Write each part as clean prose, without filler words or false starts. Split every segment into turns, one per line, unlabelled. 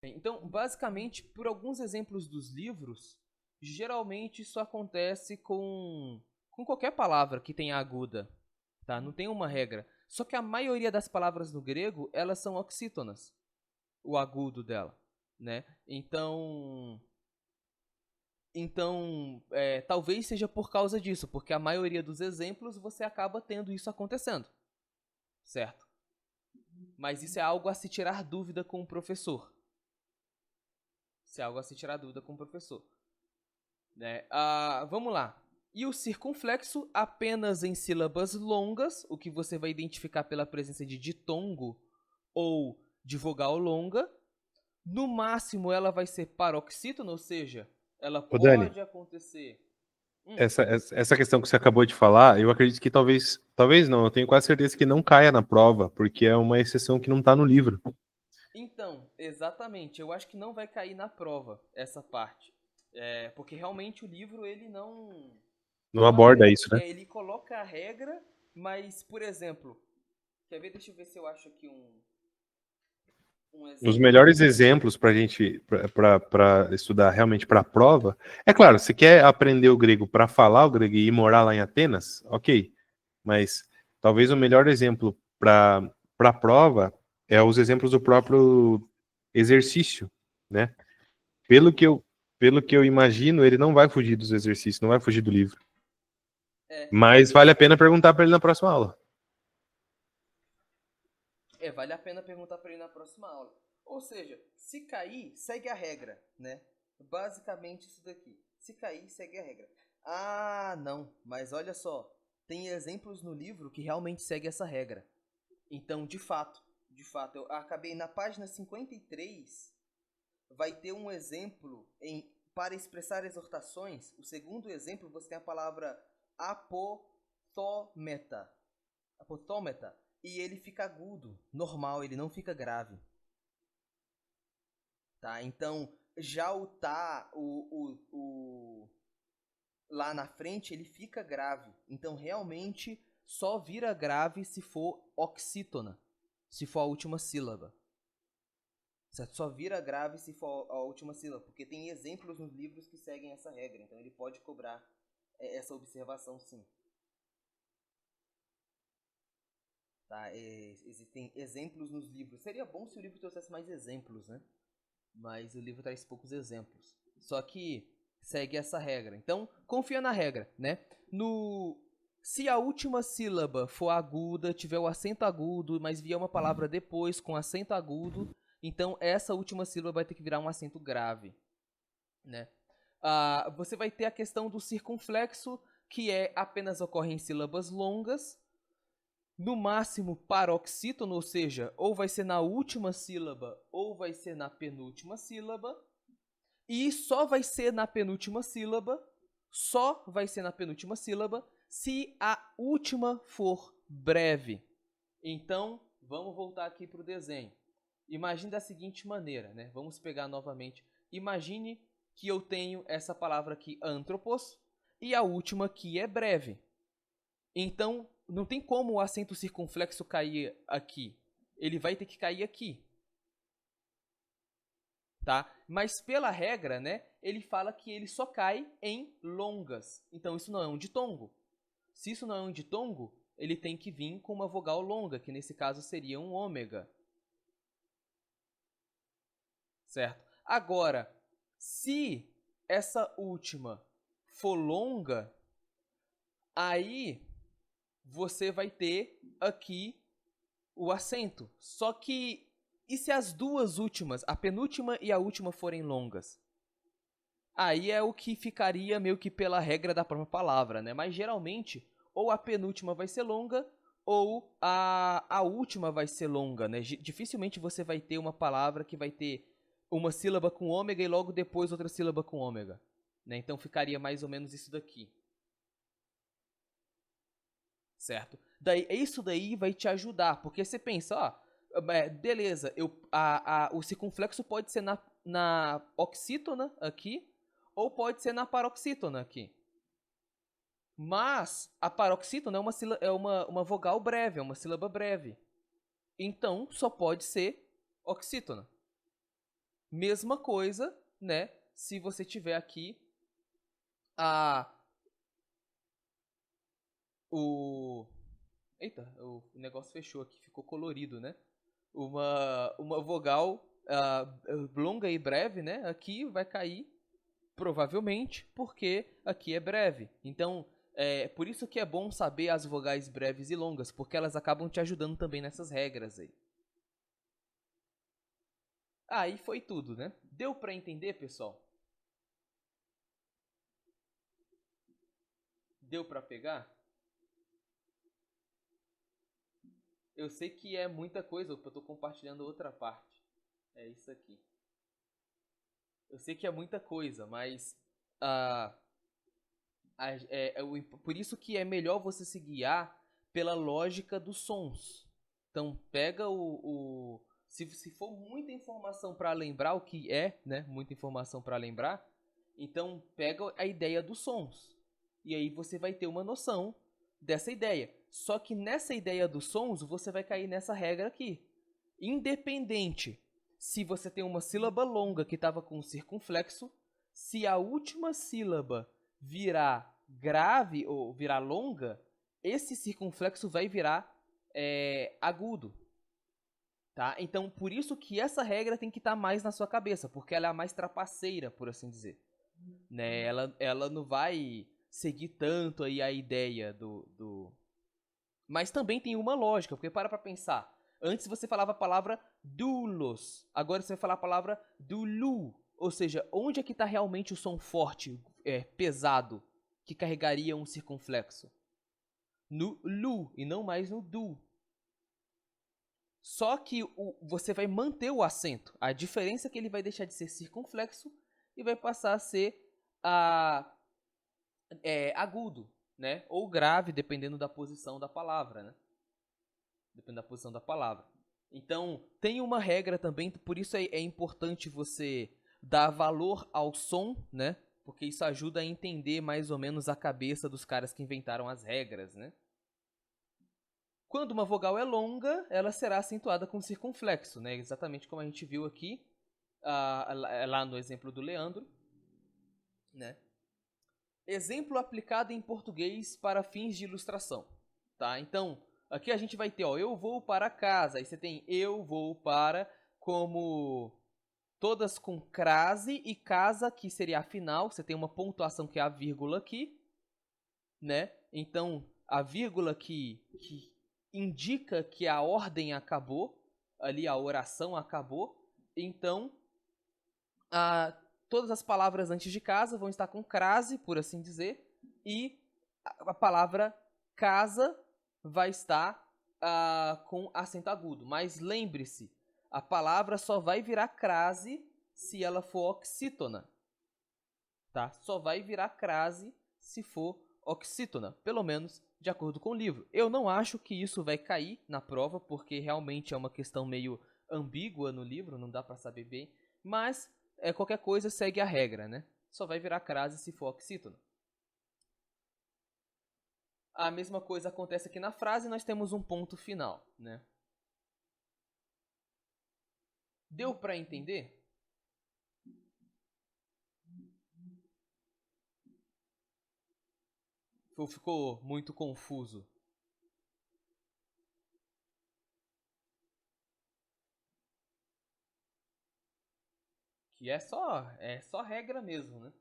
Então, basicamente, por alguns exemplos dos livros, geralmente isso acontece com qualquer palavra que tenha aguda, tá? Não tem uma regra. Só que a maioria das palavras no grego, elas são oxítonas, o agudo dela, né? Então, talvez seja por causa disso, porque a maioria dos exemplos você acaba tendo isso acontecendo, certo? Mas isso é algo a se tirar dúvida com o professor. Isso é algo a se tirar dúvida com o professor. Né? Vamos lá. E o circunflexo apenas em sílabas longas, o que você vai identificar pela presença de ditongo ou de vogal longa. No máximo, ela vai ser paroxítona, ou seja, ela
Ô, Dani,
pode acontecer.
essa questão que você acabou de falar, eu acredito que talvez não, eu tenho quase certeza que não caia na prova, porque é uma exceção que não está no livro.
Então, exatamente. Eu acho que não vai cair na prova essa parte. Porque realmente o livro ele
Não
não
aborda
agrega.
isso, né?
Ele coloca a regra, mas, por exemplo, quer ver? Deixa eu ver se eu acho aqui um
Os
exemplo.
melhores exemplos para a gente, para estudar realmente para a prova, é claro, se quer aprender o grego para falar o grego e ir morar lá em Atenas, ok, mas talvez o melhor exemplo para a prova é os exemplos do próprio exercício, né? Pelo que eu, pelo que eu imagino, ele não vai fugir dos exercícios, não vai fugir do livro.
É,
Mas vale a pena perguntar para ele na próxima aula.
vale a pena perguntar para ele na próxima aula. Ou seja, se cair, segue a regra, né? Basicamente isso daqui. Se cair, segue a regra. Ah, não, mas olha só, tem exemplos no livro que realmente segue essa regra. Então, de fato, eu acabei na página 53, vai ter um exemplo para expressar exortações. O segundo exemplo, você tem a palavra apothometa. Apothometa. E ele fica agudo, normal, ele não fica grave. Tá? Então, já o tá, lá na frente, ele fica grave. Então, realmente, só vira grave se for oxítona, se for a última sílaba. Certo? Só vira grave se for a última sílaba, porque tem exemplos nos livros que seguem essa regra. Então, ele pode cobrar essa observação, sim. Tá? Existem exemplos nos livros. Seria bom se o livro trouxesse mais exemplos, né? Mas o livro traz poucos exemplos. Só que segue essa regra. Então, confia na regra, né? Se a última sílaba for aguda, tiver o acento agudo, mas vier uma palavra depois com acento agudo, então essa última sílaba vai ter que virar um acento grave, né? Você vai ter a questão do circunflexo, que apenas ocorre em sílabas longas, no máximo paroxítono, ou seja, ou vai ser na última sílaba ou vai ser na penúltima sílaba, e só vai ser na penúltima sílaba se a última for breve. Então, vamos voltar aqui para o desenho. Imagine da seguinte maneira, né? Vamos pegar novamente. Imagine que eu tenho essa palavra aqui, antropos, e a última aqui é breve. Então, não tem como o acento circunflexo cair aqui. Ele vai ter que cair aqui. Tá? Mas pela regra, né, ele fala que ele só cai em longas. Então isso não é um ditongo. Se isso não é um ditongo, ele tem que vir com uma vogal longa, que nesse caso seria um ômega. Certo? Agora, se essa última for longa, aí você vai ter aqui o acento. Só que, e se as duas últimas, a penúltima e a última, forem longas? Aí é o que ficaria meio que pela regra da própria palavra, né? Mas geralmente, ou a penúltima vai ser longa, ou a última vai ser longa, né? Dificilmente você vai ter uma palavra que vai ter uma sílaba com ômega e logo depois outra sílaba com ômega, né? Então ficaria mais ou menos isso daqui, certo? Isso daí vai te ajudar, porque você pensa, ó, beleza, o circunflexo pode ser na oxítona aqui, ou pode ser na paroxítona aqui. Mas a paroxítona é uma vogal breve, é uma sílaba breve. Então só pode ser oxítona. Mesma coisa, né? Se você tiver aqui a o eita, o negócio fechou aqui, ficou colorido, né? Uma vogal longa e breve, né? Aqui vai cair provavelmente porque aqui é breve. Então, por isso que é bom saber as vogais breves e longas, porque elas acabam te ajudando também nessas regras aí. Aí foi tudo, né? Deu pra entender, pessoal? Deu pra pegar? Eu sei que é muita coisa, eu tô compartilhando outra parte. É isso aqui. Eu sei que é muita coisa, mas ah, por isso que é melhor você se guiar pela lógica dos sons. Então pega se for muita informação para lembrar o que é, né? Muita informação para lembrar, então pega a ideia dos sons. E aí você vai ter uma noção dessa ideia. Só que nessa ideia dos sons, você vai cair nessa regra aqui. Independente se você tem uma sílaba longa que estava com um circunflexo, se a última sílaba virar grave ou virar longa, esse circunflexo vai virar agudo. Tá? Então, por isso que essa regra tem que estar mais na sua cabeça, porque ela é a mais trapaceira, por assim dizer. Né? Ela não vai seguir tanto aí a ideia do... Mas também tem uma lógica, porque para pra pensar. Antes você falava a palavra doulos, agora você vai falar a palavra dulu. Ou seja, onde é que está realmente o som forte, pesado, que carregaria um circunflexo? No lu e não mais no du. Só que você vai manter o acento. A diferença é que ele vai deixar de ser circunflexo e vai passar a ser agudo, né? Ou grave, dependendo da posição da palavra, né? Dependendo da posição da palavra. Então, tem uma regra também, por isso é importante você dar valor ao som, né? Porque isso ajuda a entender mais ou menos a cabeça dos caras que inventaram as regras, né? Quando uma vogal é longa, ela será acentuada com circunflexo, né? Exatamente como a gente viu aqui, lá no exemplo do Leandro, né? Exemplo aplicado em português para fins de ilustração, tá? Então, aqui a gente vai ter, ó, eu vou para casa. Aí você tem eu vou para, como todas com crase, e casa, que seria a final. Você tem uma pontuação que é a vírgula aqui, né? Então, a vírgula que indica que a ordem acabou, ali a oração acabou. Então, todas as palavras antes de casa vão estar com crase, por assim dizer, e a palavra casa vai estar com acento agudo. Mas lembre-se, a palavra só vai virar crase se ela for oxítona. Tá? Só vai virar crase se for oxítona, pelo menos de acordo com o livro. Eu não acho que isso vai cair na prova, porque realmente é uma questão meio ambígua no livro, não dá para saber bem, mas qualquer coisa segue a regra, né? Só vai virar crase se for oxítona. A mesma coisa acontece aqui na frase, nós temos um ponto final, né? Deu para entender? Ou ficou muito confuso? Que é só regra mesmo, né?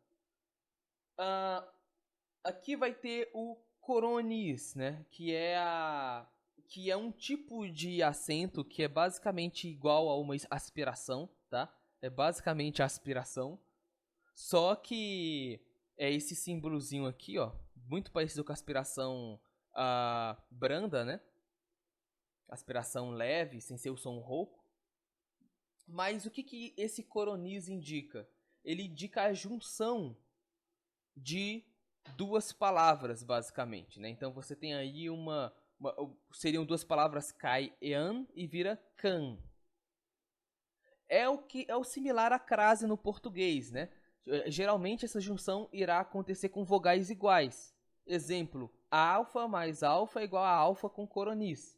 Aqui vai ter o coronis, né? Que é um tipo de acento que é basicamente igual a uma aspiração, tá? É basicamente a aspiração. Só que é esse símbolozinho aqui, ó, muito parecido com a aspiração branda, né? Aspiração leve, sem ser o som rouco. Mas o que esse coronis indica? Ele indica a junção de duas palavras, basicamente, né? Então você tem aí seriam duas palavras kai e an e vira can. É o similar à crase no português, né? Geralmente essa junção irá acontecer com vogais iguais. Exemplo, alfa mais alfa é igual a alfa com coronis.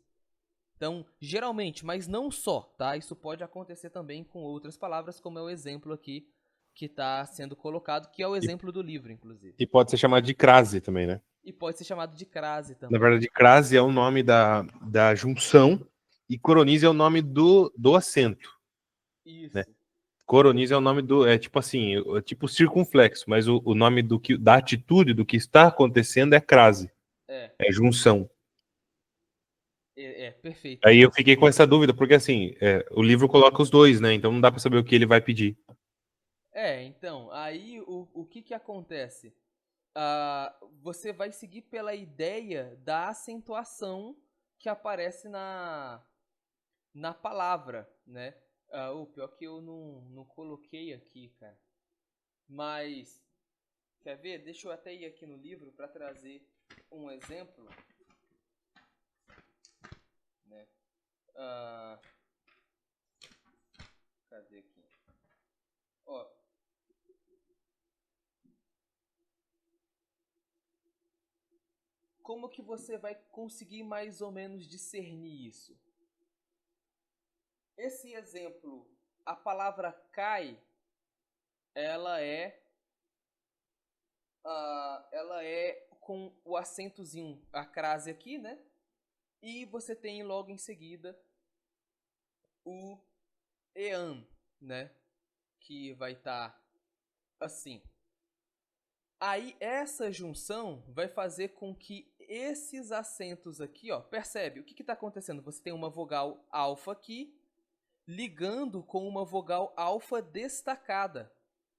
Então, geralmente, mas não só, tá? Isso pode acontecer também com outras palavras, como é o exemplo aqui que está sendo colocado, que é o
E,
exemplo do livro, inclusive.
e pode ser chamado de crase também, né?
E pode ser chamado de crase
Na
também.
verdade, crase é o nome da junção e coronize é o nome do acento, né?
Isso.
Coronize é o nome do. É tipo assim, é tipo circunflexo, mas o nome da atitude, do que está acontecendo é crase,
É,
é junção.
perfeito.
Aí eu fiquei com essa dúvida, porque assim, o livro coloca os dois, né? Então não dá para saber o que ele vai pedir.
Então, aí o que que acontece? Você vai seguir pela ideia da acentuação que aparece na palavra, né? O pior que eu não coloquei aqui, cara. Mas, quer ver? Deixa eu até ir aqui no livro para trazer um exemplo, né? Ah, cadê aqui? Ó, como que você vai conseguir mais ou menos discernir isso? Esse exemplo, a palavra cai, ela é ela é com o acentozinho, a crase aqui, né? E você tem logo em seguida o ean, né? Que vai estar assim. Aí essa junção vai fazer com que esses acentos aqui, ó, percebe? O que está acontecendo? Você tem uma vogal alfa aqui ligando com uma vogal alfa destacada,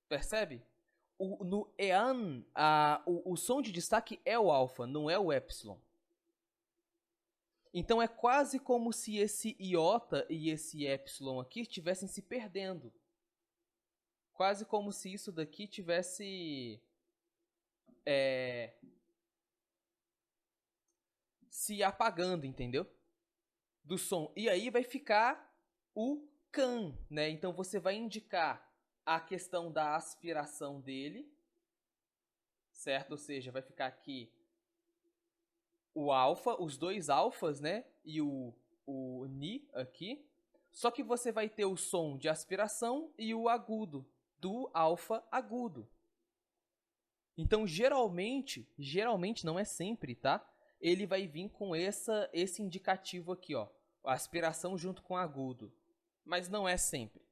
percebe? No ean, o som de destaque é o alfa, não é o epsilon. Então é quase como se esse iota e esse epsilon aqui estivessem se perdendo. Quase como se isso daqui tivesse se apagando, entendeu? Do som. E aí vai ficar o can, né? Então você vai indicar a questão da aspiração dele, certo? Ou seja, vai ficar aqui o alfa, os dois alfas, né? E o ni aqui. Só que você vai ter o som de aspiração e o agudo, do alfa agudo. Então, geralmente não é sempre, tá? Ele vai vir com esse indicativo aqui, ó. Aspiração junto com agudo. Mas não é sempre,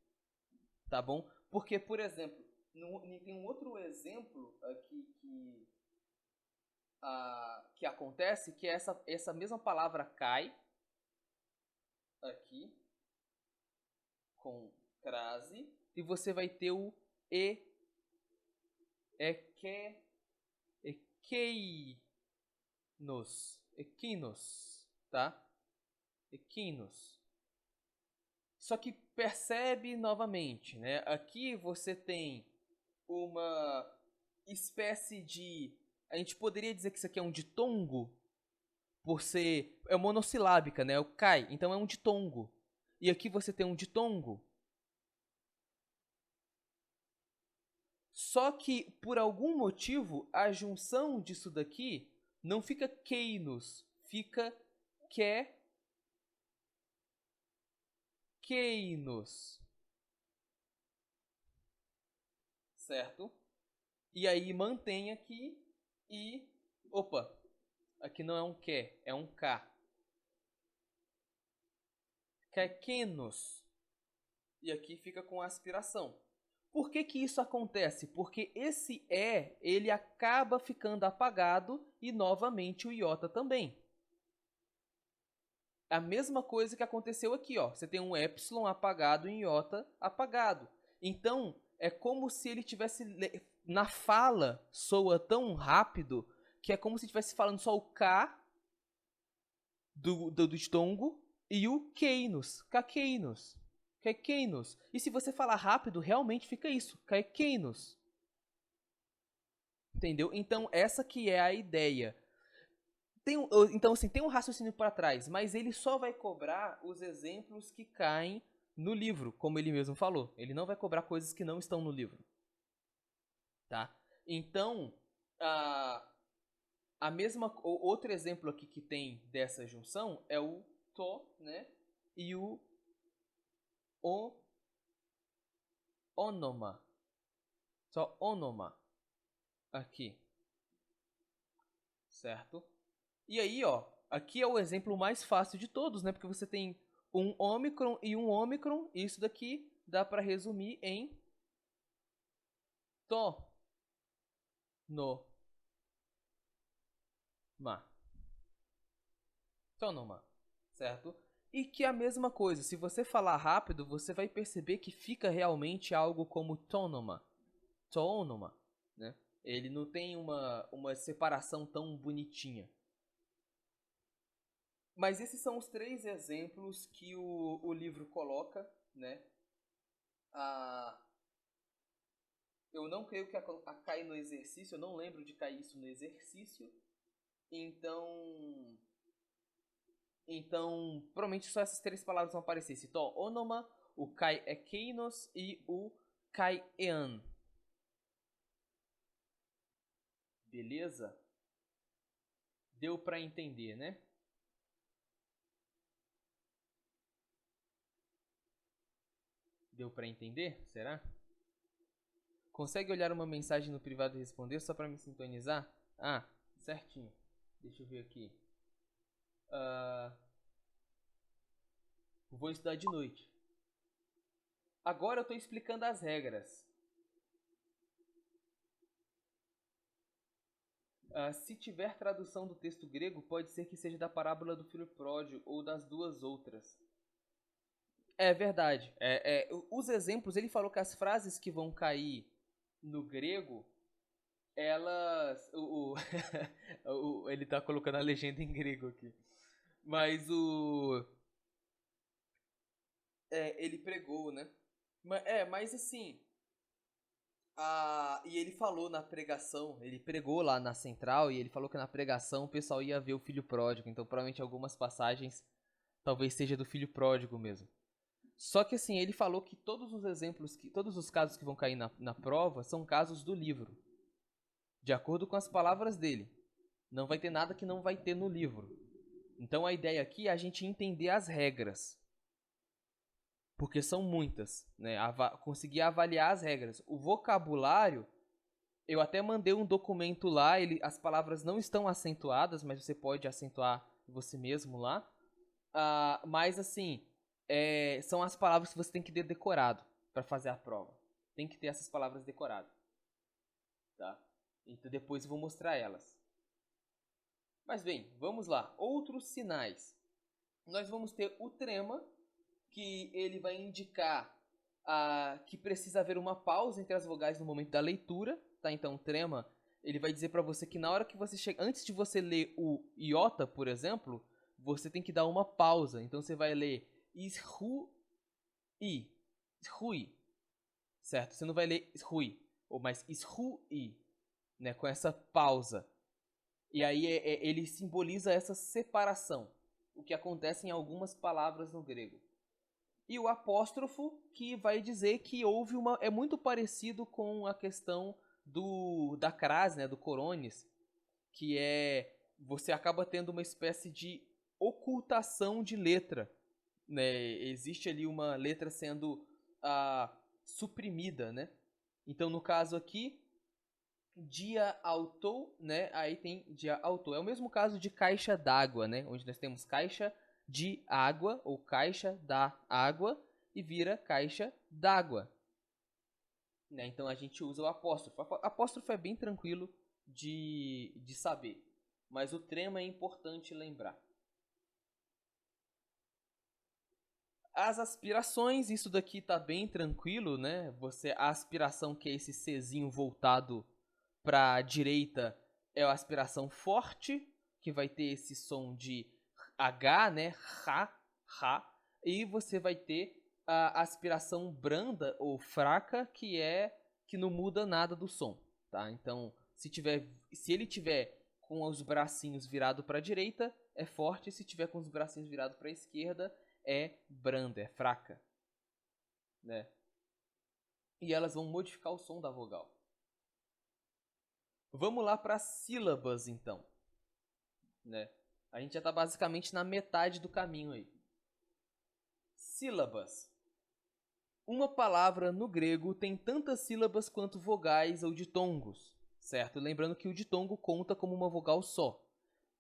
tá bom? Porque, por exemplo, tem um outro exemplo aqui que acontece, que é essa mesma palavra cai, aqui, com crase, e você vai ter o e, eque, equinos, tá? Equinos. Só que percebe novamente, né? Aqui você tem uma espécie de... A gente poderia dizer que isso aqui é um ditongo, por ser... É monossilábica, né? O cai, então é um ditongo. E aqui você tem um ditongo. Só que, por algum motivo, a junção disso daqui não fica queinos, fica queinos, certo? E aí mantém aqui e... Opa, aqui não é um que, é um k. Quequenos. E aqui fica com aspiração. Por que que isso acontece? Porque esse E, ele acaba ficando apagado e novamente o iota também. A mesma coisa que aconteceu aqui, ó. Você tem um epsilon apagado e um iota apagado. Então, é como se ele tivesse... Na fala, soa tão rápido que é como se estivesse falando só o K do ditongo e o Keinos. Caqueinos. Caqueinos. E se você falar rápido, realmente fica isso. Caqueinos. Entendeu? Então, essa que é a ideia. Então, assim, tem um raciocínio para trás, mas ele só vai cobrar os exemplos que caem no livro, como ele mesmo falou. Ele não vai cobrar coisas que não estão no livro. Tá? Então, outro exemplo aqui que tem dessa junção é o to, né? E o onoma. Só onoma. Aqui. Certo? E aí, ó, aqui é o exemplo mais fácil de todos, né? Porque você tem um ômicron e um ômicron. E isso daqui dá para resumir em to, no, ma. Tonoma, certo? E que é a mesma coisa, se você falar rápido, você vai perceber que fica realmente algo como tonoma. Tonoma, né? Ele não tem uma separação tão bonitinha. Mas esses são os 3 exemplos que o livro coloca, né? Eu não creio que caia no exercício, eu não lembro de cair isso no exercício. Então, provavelmente só essas 3 palavras vão aparecer. Se to, onoma, o kai é keinos e o kai ean. Beleza? Deu pra entender, né? Deu pra entender? Será? Consegue olhar uma mensagem no privado e responder só pra me sintonizar? Ah, certinho. Deixa eu ver aqui. Vou estudar de noite. Agora eu tô explicando as regras. Se tiver tradução do texto grego, pode ser que seja da parábola do filho pródigo ou das 2 outras. É verdade. Os exemplos, ele falou que as frases que vão cair no grego, elas. Ele tá colocando a legenda em grego aqui. Mas ele pregou, né? Mas assim. E ele falou na pregação, ele pregou lá na central e ele falou que na pregação o pessoal ia ver o filho pródigo. Então provavelmente algumas passagens talvez seja do filho pródigo mesmo. Só que assim, ele falou que todos os exemplos, todos os casos que vão cair na prova são casos do livro. De acordo com as palavras dele. Não vai ter nada que não vai ter no livro. Então a ideia aqui é a gente entender as regras. Porque são muitas, né? Conseguir avaliar as regras. O vocabulário, eu até mandei um documento lá, as palavras não estão acentuadas, mas você pode acentuar você mesmo lá. Mas assim, são as palavras que você tem que ter decorado para fazer a prova. Tem que ter essas palavras decoradas. Tá? Então depois eu vou mostrar elas. Mas bem, vamos lá. Outros sinais. Nós vamos ter o trema, que ele vai indicar que precisa haver uma pausa entre as vogais no momento da leitura. Tá? Então o trema, ele vai dizer para você que na hora que você chega, antes de você ler o iota, por exemplo, você tem que dar uma pausa. Então você vai ler isru i, isrui, certo? Você não vai ler isrui, ou mais isrui, né? Com essa pausa. E aí ele simboliza essa separação, o que acontece em algumas palavras no grego. E o apóstrofo, que vai dizer que houve é muito parecido com a questão da crase, né, do corones, que você acaba tendo uma espécie de ocultação de letra, né? Existe ali uma letra sendo suprimida, né? Então no caso aqui, dia autou, né? Aí tem dia autou. É o mesmo caso de caixa d'água, né? Onde nós temos caixa de água ou caixa da água e vira caixa d'água. Né? Então a gente usa o apóstrofo. O apóstrofo é bem tranquilo de saber, mas o trema é importante lembrar. As aspirações, isso daqui tá bem tranquilo, né? A aspiração, que é esse Czinho voltado para a direita, é a aspiração forte, que vai ter esse som de H, né? Ha. E você vai ter a aspiração branda ou fraca, que não muda nada do som, tá? Então, se ele tiver com os bracinhos virados para a direita, é forte. Se tiver com os bracinhos virados para a esquerda, é branda, é fraca, né? E elas vão modificar o som da vogal. Vamos lá para as sílabas, então, né? A gente já está basicamente na metade do caminho aí. Sílabas. Uma palavra no grego tem tantas sílabas quanto vogais ou ditongos, certo? Lembrando que o ditongo conta como uma vogal só.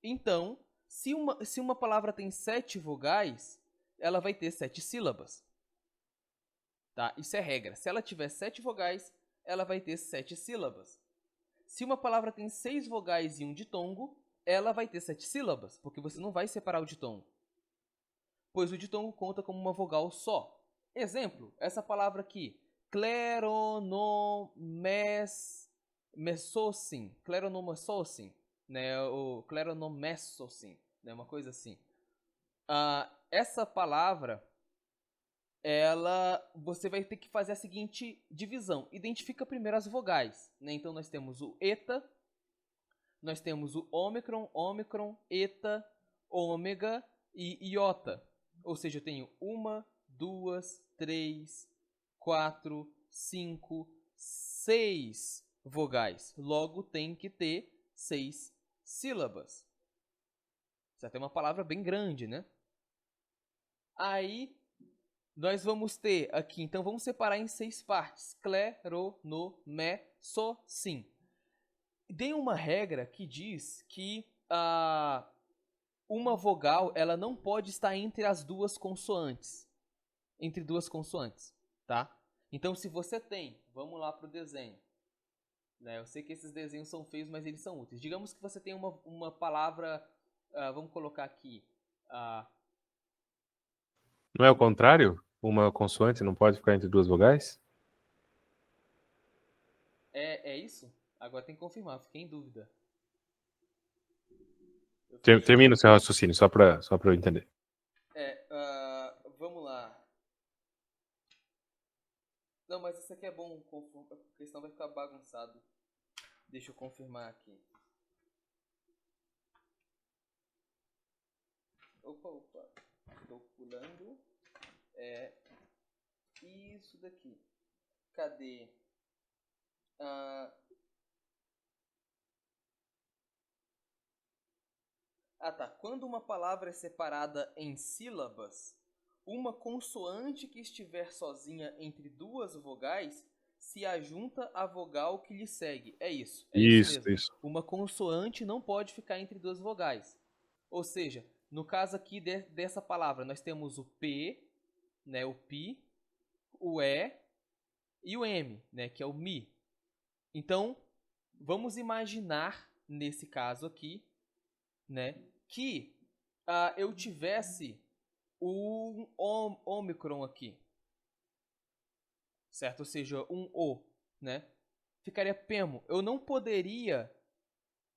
Então, se uma palavra tem 7 vogais, ela vai ter 7 sílabas. Tá? Isso é regra. Se ela tiver 7 vogais, ela vai ter 7 sílabas. Se uma palavra tem 6 vogais e um ditongo, ela vai ter 7 sílabas, porque você não vai separar o ditongo. Pois o ditongo conta como uma vogal só. Exemplo, essa palavra aqui, cleronomessossim, né, ou cleronomessossim, né, uma coisa assim. Essa palavra, você vai ter que fazer a seguinte divisão. Identifica primeiro as vogais, né? Então nós temos o eta, nós temos o ômicron, eta, ômega e iota. Ou seja, eu tenho 1, 2, 3, 4, 5, 6 vogais. Logo tem que ter 6 sílabas. Certo? É uma palavra bem grande, né? Aí nós vamos ter aqui, então vamos separar em 6 partes. Cleronomessossim. Tem uma regra que diz que uma vogal ela não pode estar entre as duas consoantes. Entre duas consoantes, tá? Então se você tem, vamos lá para o desenho. Né? Eu sei que esses desenhos são feios, mas eles são úteis. Digamos que você tem uma palavra, vamos colocar aqui.
Não é o contrário? Uma consoante não pode ficar entre duas vogais?
É isso? Agora tem que confirmar, fiquei em dúvida.
Termina o seu raciocínio, só para eu entender.
Vamos lá. Não, mas isso aqui é bom, porque senão vai ficar bagunçado. Deixa eu confirmar aqui. Opa. Estou pulando. Isso daqui. Cadê? Tá. Quando uma palavra é separada em sílabas, uma consoante que estiver sozinha entre duas vogais se ajunta à vogal que lhe segue. É isso mesmo.
Isso.
Uma consoante não pode ficar entre duas vogais. Ou seja, no caso aqui dessa palavra, nós temos o P, né, o Pi, o E e o M, né, que é o Mi. Então, vamos imaginar, nesse caso aqui, né, que eu tivesse um ômicron aqui, certo? Ou seja, um O, né? Ficaria pemo. Eu não poderia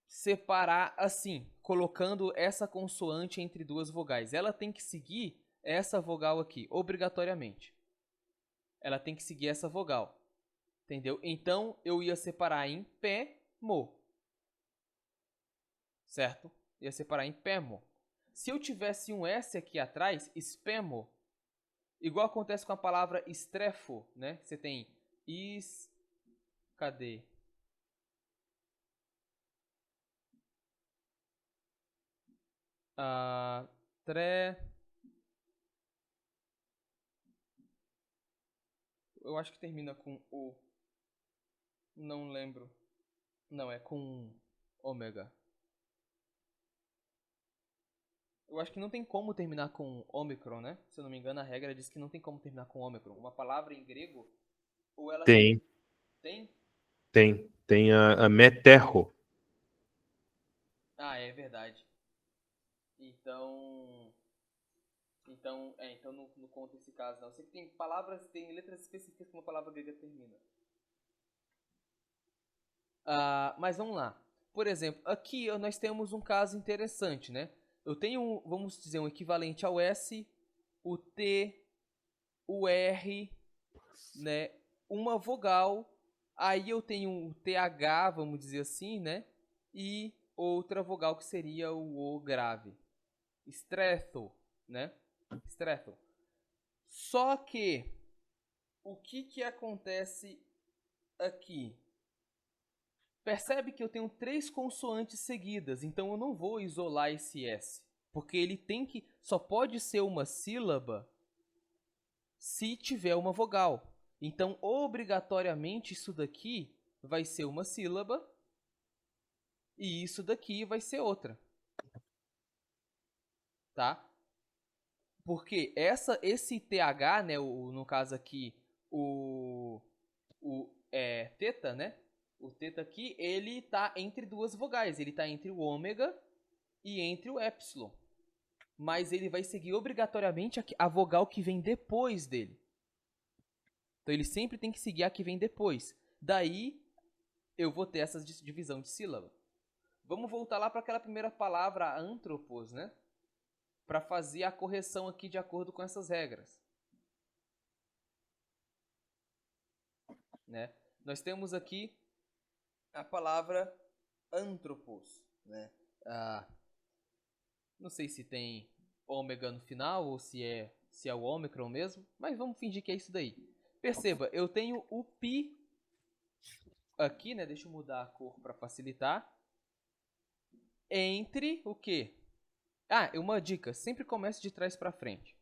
separar assim, colocando essa consoante entre duas vogais. Ela tem que seguir essa vogal aqui, obrigatoriamente. Ela tem que seguir essa vogal, entendeu? Então, eu ia separar em pemo, certo? Ia separar em pemo. Se eu tivesse um S aqui atrás, spemo, igual acontece com a palavra estrefo, né? Você tem cadê? Eu acho que termina com O. Não lembro. Não, é com ômega. Eu acho que não tem como terminar com ômicron, né? Se eu não me engano, a regra diz que não tem como terminar com ômicron. Uma palavra em grego, ou ela
Tem.
Tem?
Tem a meterro.
É verdade. Então não conta esse caso, não. Eu sei que tem palavras, tem letras específicas que uma palavra grega termina. Mas vamos lá. Por exemplo, aqui nós temos um caso interessante, né? Eu tenho, vamos dizer, um equivalente ao S, o T, o R, né? Uma vogal. Aí eu tenho o TH, vamos dizer assim, né? E outra vogal que seria o O grave. Estreto, né? Estreto. Só que o que acontece aqui? Percebe que eu tenho 3 consoantes seguidas, então eu não vou isolar esse S. Porque ele só pode ser uma sílaba se tiver uma vogal. Então, obrigatoriamente, isso daqui vai ser uma sílaba e isso daqui vai ser outra. Tá? Porque esse TH, né, no caso aqui, o teta, né? O teta aqui, ele tá entre duas vogais. Ele tá entre o ômega e entre o epsilon. Mas ele vai seguir obrigatoriamente a vogal que vem depois dele. Então ele sempre tem que seguir a que vem depois. Daí eu vou ter essa divisão de sílaba. Vamos voltar lá para aquela primeira palavra, antropos, né? Para fazer a correção aqui de acordo com essas regras. Né? Nós temos aqui a palavra antropos, né? Não sei se tem ômega no final ou se é o ômicron mesmo, mas vamos fingir que é isso daí. Perceba, eu tenho o pi aqui, né? Deixa eu mudar a cor para facilitar. Entre o quê? Uma dica, sempre comece de trás para frente.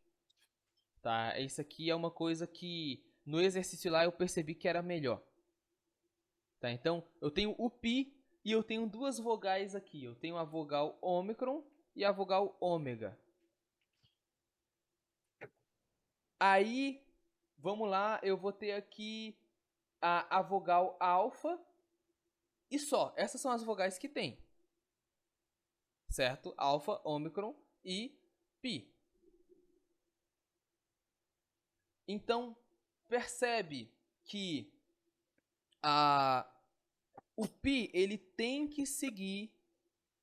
Tá? Isso aqui é uma coisa que no exercício lá eu percebi que era melhor. Tá? Então, eu tenho o pi e eu tenho duas vogais aqui. Eu tenho a vogal ômicron e a vogal ômega. Aí, vamos lá, eu vou ter aqui a vogal alfa e só. Essas são as vogais que tem. Certo? Alfa, ômicron e pi. Então, percebe que o pi ele tem que seguir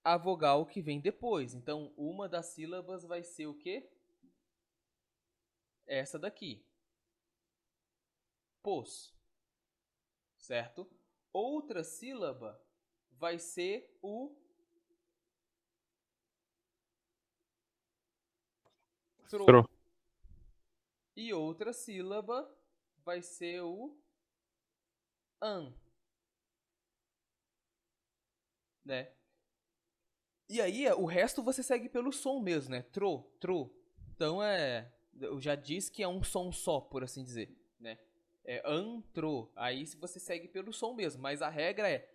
a vogal que vem depois. Então, uma das sílabas vai ser o quê? Essa daqui. Pos. Certo? Outra sílaba vai ser o tro. E outra sílaba vai ser o an. Né? E aí, o resto você segue pelo som mesmo, né? Tro, tro. Então eu já disse que é um som só, por assim dizer, né? É antro. Aí você segue pelo som mesmo, mas a regra é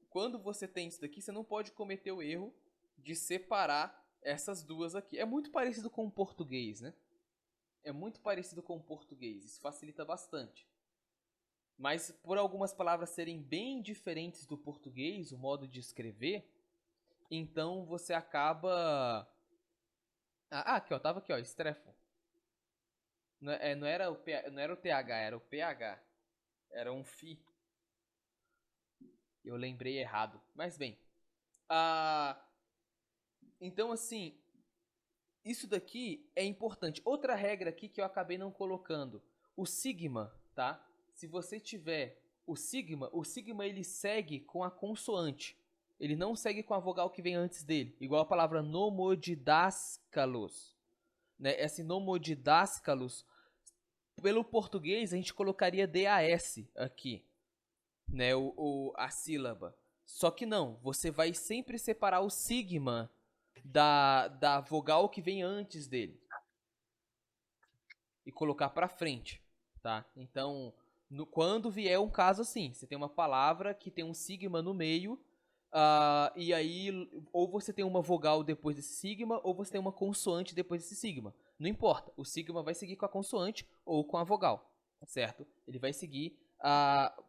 quando você tem isso daqui, você não pode cometer o erro de separar essas duas aqui. É muito parecido com o português, né? É muito parecido com o português. Isso facilita bastante. Mas por algumas palavras serem bem diferentes do português, o modo de escrever, então você acaba... aqui ó, tava aqui ó, estrefo. Não era o TH, era o PH. Era um fi. Eu lembrei errado. Mas bem. Então assim, isso daqui é importante. Outra regra aqui que eu acabei não colocando. O sigma, tá? Se você tiver o sigma ele segue com a consoante. Ele não segue com a vogal que vem antes dele. Igual a palavra nomodidáscalos. Né? Esse nomodidáscalos, pelo português, a gente colocaria DAS aqui. Né? A sílaba. Só que não, você vai sempre separar o sigma da vogal que vem antes dele e colocar para frente, tá? Então, quando vier um caso assim, você tem uma palavra que tem um sigma no meio, e aí ou você tem uma vogal depois desse sigma ou você tem uma consoante depois desse sigma. Não importa, o sigma vai seguir com a consoante ou com a vogal, certo? Ele vai seguir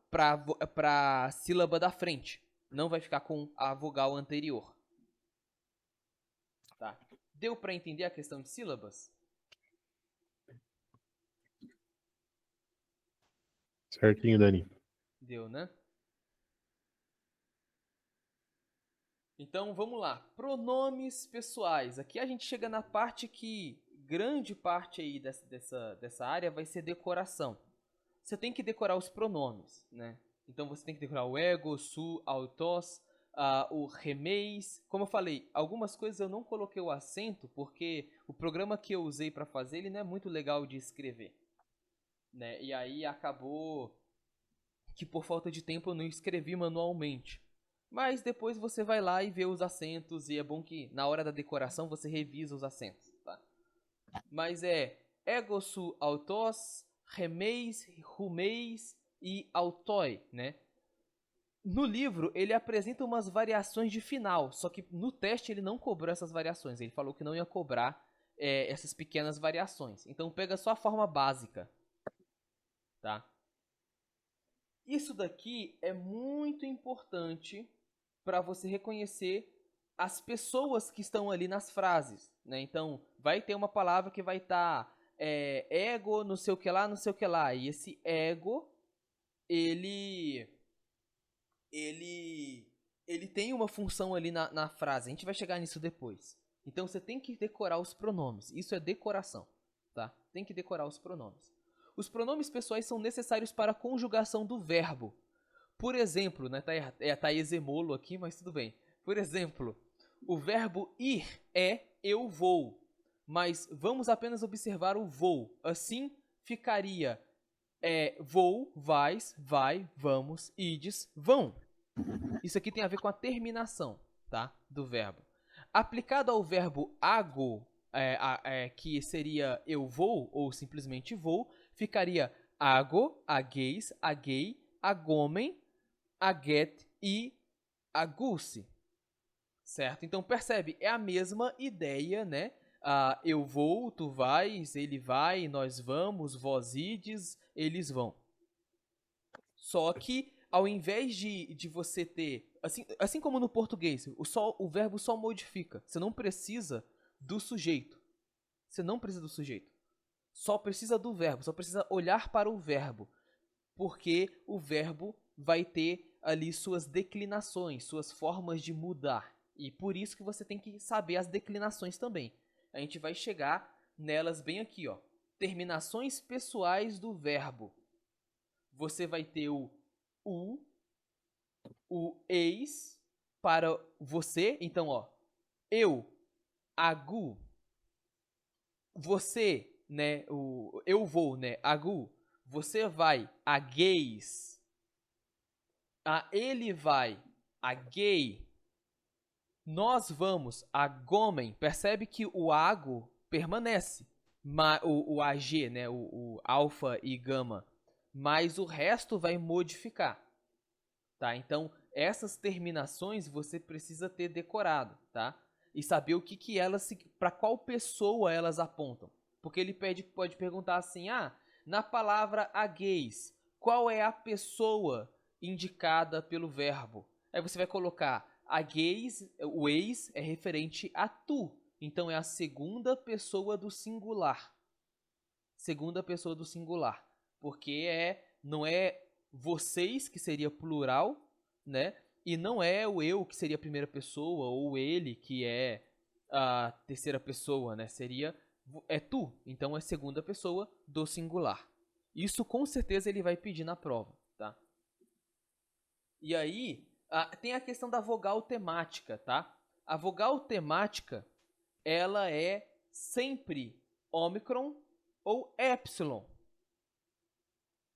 para a sílaba da frente, não vai ficar com a vogal anterior. Tá. Deu para entender a questão de sílabas?
Certinho, Dani.
Deu, né? Então vamos lá. Pronomes pessoais. Aqui a gente chega na parte que grande parte aí dessa área vai ser decoração. Você tem que decorar os pronomes, né? Então você tem que decorar o ego, su, autos, o remeis. Como eu falei, algumas coisas eu não coloquei o acento porque o programa que eu usei para fazer ele não é muito legal de escrever, né? E aí acabou que por falta de tempo eu não escrevi manualmente. Mas depois você vai lá e vê os acentos, e é bom que na hora da decoração você revisa os acentos, tá? Mas é egosu autos, remeis, rumeis e autói, né? No livro, ele apresenta umas variações de final, só que no teste ele não cobrou essas variações. Ele falou que não ia cobrar essas pequenas variações. Então pega só a forma básica, tá? Isso daqui é muito importante para você reconhecer as pessoas que estão ali nas frases, né? Então, vai ter uma palavra que vai estar ego, não sei o que lá, não sei o que lá. E esse ego, ele ele ele tem uma função ali na frase. A gente vai chegar nisso depois. Então, você tem que decorar os pronomes. Isso é decoração, tá? Tem que decorar os pronomes. Os pronomes pessoais são necessários para a conjugação do verbo. Por exemplo, né, tá exemolo aqui, mas tudo bem. Por exemplo, o verbo ir é eu vou, mas vamos apenas observar o vou. Assim ficaria vou, vais, vai, vamos, ides, vão. Isso aqui tem a ver com a terminação, tá, do verbo. Aplicado ao verbo ago, que seria eu vou ou simplesmente vou, ficaria ago, ageis, agei, agomem, aget e agulse, certo? Então percebe, é a mesma ideia, né? Eu vou, tu vais, ele vai, nós vamos, vós ides, eles vão. Só que ao invés de você ter, assim como no português, o verbo só modifica. Você não precisa do sujeito. Você não precisa do sujeito. Só precisa do verbo, só precisa olhar para o verbo. Porque o verbo vai ter ali suas declinações, suas formas de mudar. E por isso que você tem que saber as declinações também. A gente vai chegar nelas bem aqui, ó. Terminações pessoais do verbo. Você vai ter o eis para você. Então, ó, eu, agu, você, né, eu vou, né, agu, você vai, agueis, ele vai, aguei, nós vamos, agomem. Percebe que o ago permanece, o ag, né, o alfa e gama, mas o resto vai modificar, tá? Então, essas terminações você precisa ter decorado, tá? E saber o que elas, para qual pessoa elas apontam. Porque ele pode perguntar assim: na palavra agueis, qual é a pessoa indicada pelo verbo? Aí você vai colocar agueis, o eis é referente a tu. Então é a segunda pessoa do singular. Segunda pessoa do singular. Porque não é vocês, que seria plural, né? E não é o eu, que seria a primeira pessoa, ou ele, que é a terceira pessoa, né? É tu, então é segunda pessoa do singular. Isso com certeza ele vai pedir na prova, tá? E aí, tem a questão da vogal temática, tá? A vogal temática, ela é sempre ômicron ou epsilon,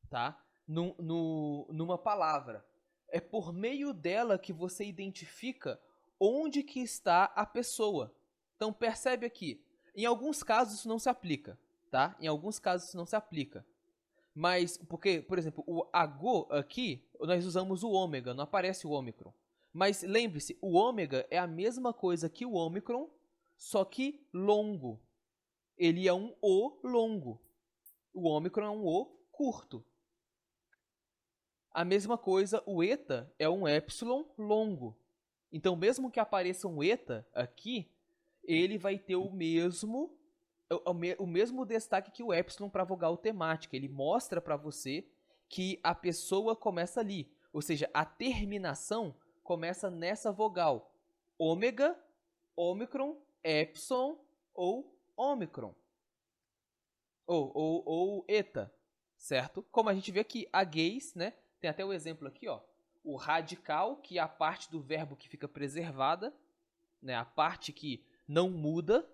tá? Numa palavra. É por meio dela que você identifica onde que está a pessoa. Então percebe aqui, em alguns casos isso não se aplica, tá? Em alguns casos isso não se aplica. Mas, porque, por exemplo, o ago aqui, nós usamos o ômega, não aparece o ômicron. Mas lembre-se, o ômega é a mesma coisa que o ômicron, só que longo. Ele é um O longo. O ômicron é um O curto. A mesma coisa, o eta é um epsilon longo. Então, mesmo que apareça um eta aqui, ele vai ter o mesmo destaque que o epsilon para a vogal temática. Ele mostra para você que a pessoa começa ali. Ou seja, a terminação começa nessa vogal. Ômega, ômicron, epsilon ou ômicron. Ou eta, certo? Como a gente vê aqui, a gays, né? Tem até o exemplo aqui, ó. O radical, que é a parte do verbo que fica preservada, né? A parte que não muda,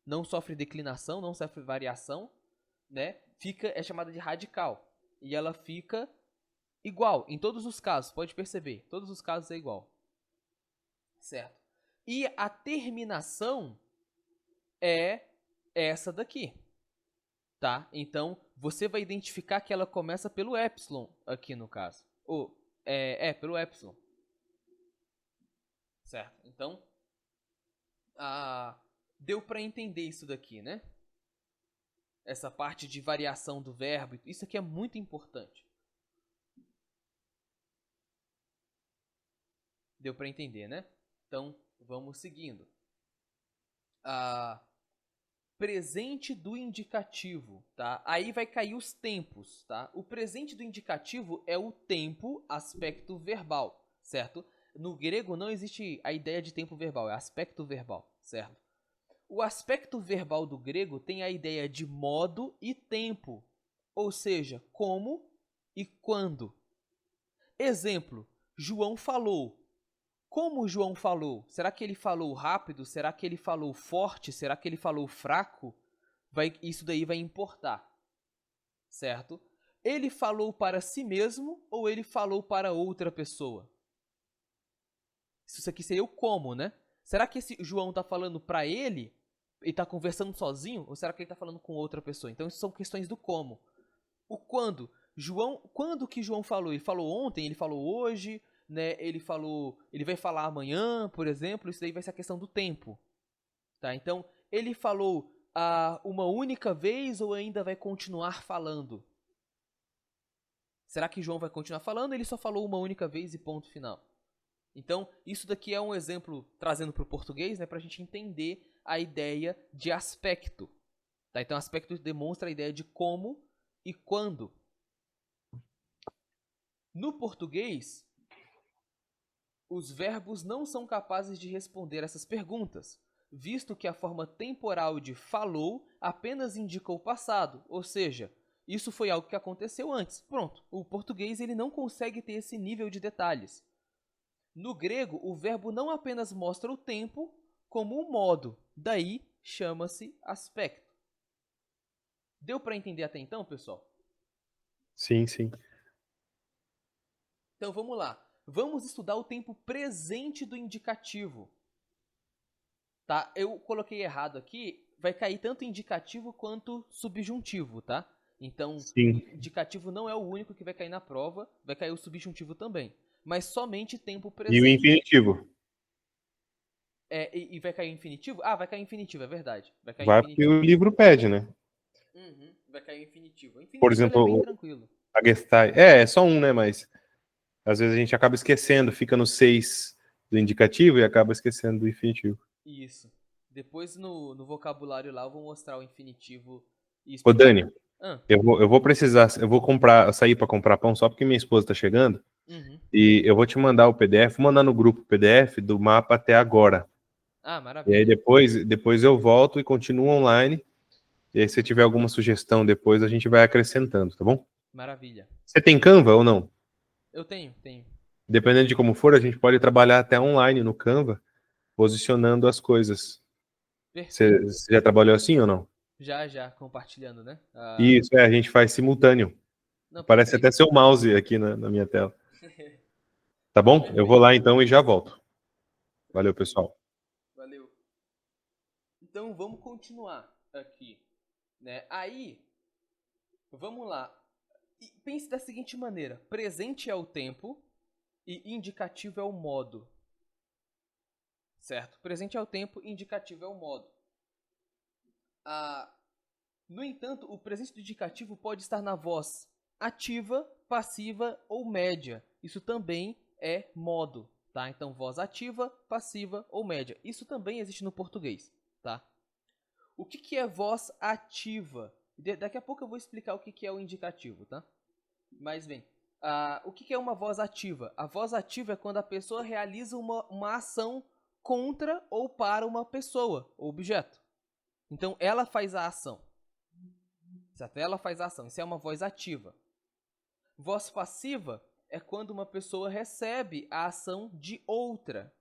não sofre declinação, não sofre variação, né? É chamada de radical. E ela fica igual em todos os casos, pode perceber. Todos os casos é igual. certo? E a terminação é essa daqui, tá? Então, você vai identificar que ela começa pelo epsilon aqui no caso. Ou, pelo epsilon. Certo? Então, deu para entender isso daqui, né? Essa parte de variação do verbo, isso aqui é muito importante. Deu para entender, né? Então, vamos seguindo. Presente do indicativo, tá? Aí vai cair os tempos, tá? O presente do indicativo é o tempo, aspecto verbal, certo? No grego não existe a ideia de tempo verbal, é aspecto verbal, certo? O aspecto verbal do grego tem a ideia de modo e tempo, ou seja, como e quando. Exemplo, João falou. Como João falou? Será que ele falou rápido? Será que ele falou forte? Será que ele falou fraco? Isso daí vai importar, certo? Ele falou para si mesmo ou ele falou para outra pessoa? Isso aqui seria o como, né? Será que esse João está falando para ele e está conversando sozinho? Ou será que ele está falando com outra pessoa? Então, isso são questões do como. O quando. Quando que João falou? Ele falou ontem? Ele falou hoje? Né? Ele vai falar amanhã, por exemplo. Isso daí vai ser a questão do tempo. Tá? Então, ele falou uma única vez ou ainda vai continuar falando? Será que João vai continuar falando ou ele só falou uma única vez e ponto final? Então, isso daqui é um exemplo, trazendo para o português, né, para a gente entender a ideia de aspecto. Tá? Então, aspecto demonstra a ideia de como e quando. No português, os verbos não são capazes de responder essas perguntas, visto que a forma temporal de falou apenas indica o passado, ou seja, isso foi algo que aconteceu antes. Pronto, o português ele não consegue ter esse nível de detalhes. No grego, o verbo não apenas mostra o tempo, como o modo. Daí, chama-se aspecto. Deu para entender até então, pessoal?
Sim, sim.
Então, vamos lá. Vamos estudar o tempo presente do indicativo. Tá? Eu coloquei errado aqui. Vai cair tanto indicativo quanto subjuntivo, tá? Então,
Sim.
indicativo não é o único que vai cair na prova. Vai cair o subjuntivo também. Mas somente tempo
E o
presente.
infinitivo?
E vai cair infinitivo? Ah, vai cair infinitivo, é verdade. Vai cair
Vai porque
infinitivo.
o livro pede, né?
Uhum, vai cair infinitivo. O
Por
infinitivo ele é bem
exemplo,
tranquilo.
a Gestalt. É só um, né? Mas às vezes a gente acaba esquecendo, fica no 6 do indicativo e acaba esquecendo do infinitivo.
Isso. Depois no vocabulário lá eu vou mostrar o infinitivo e
Ô,
explicar.
Dani,
Ah,
eu vou precisar, eu vou sair para comprar pão só porque minha esposa tá chegando.
uhum.
E eu vou te mandar o PDF, vou mandar no grupo o PDF do mapa até agora.
Ah,
E aí
maravilha.
depois eu volto e continuo online. E aí, se tiver alguma sugestão depois, a gente vai acrescentando, tá bom?
Maravilha.
Você tem Canva ou não?
Eu tenho.
Dependendo de como for, a gente pode trabalhar até online no Canva, posicionando as coisas.
Perfeito.
Você já trabalhou assim ou não?
Já, compartilhando, né?
Isso, a gente faz simultâneo.
Não,
Parece até
perfeito.
seu mouse aqui na minha tela. Tá bom? Eu vou
Perfeito.
lá então e já volto. Valeu,
Tranquilo.
pessoal.
Valeu. Então vamos continuar aqui, né? Aí, vamos lá. E pense da seguinte maneira: presente é o tempo e indicativo é o modo. Certo? Presente é o tempo, indicativo é o modo. No entanto, o presente do indicativo pode estar na voz ativa, passiva ou média. Isso também é modo, tá? Então, voz ativa, passiva ou média. Isso também existe no português, tá? O que é voz ativa? Daqui a pouco eu vou explicar o que é o indicativo, tá? Mas bem, o que é uma voz ativa? A voz ativa é quando a pessoa realiza uma ação contra ou para uma pessoa ou objeto. Então, ela faz a ação. Certo? Ela faz a ação. Isso é uma voz ativa. Voz passiva é quando uma pessoa recebe a ação de outra.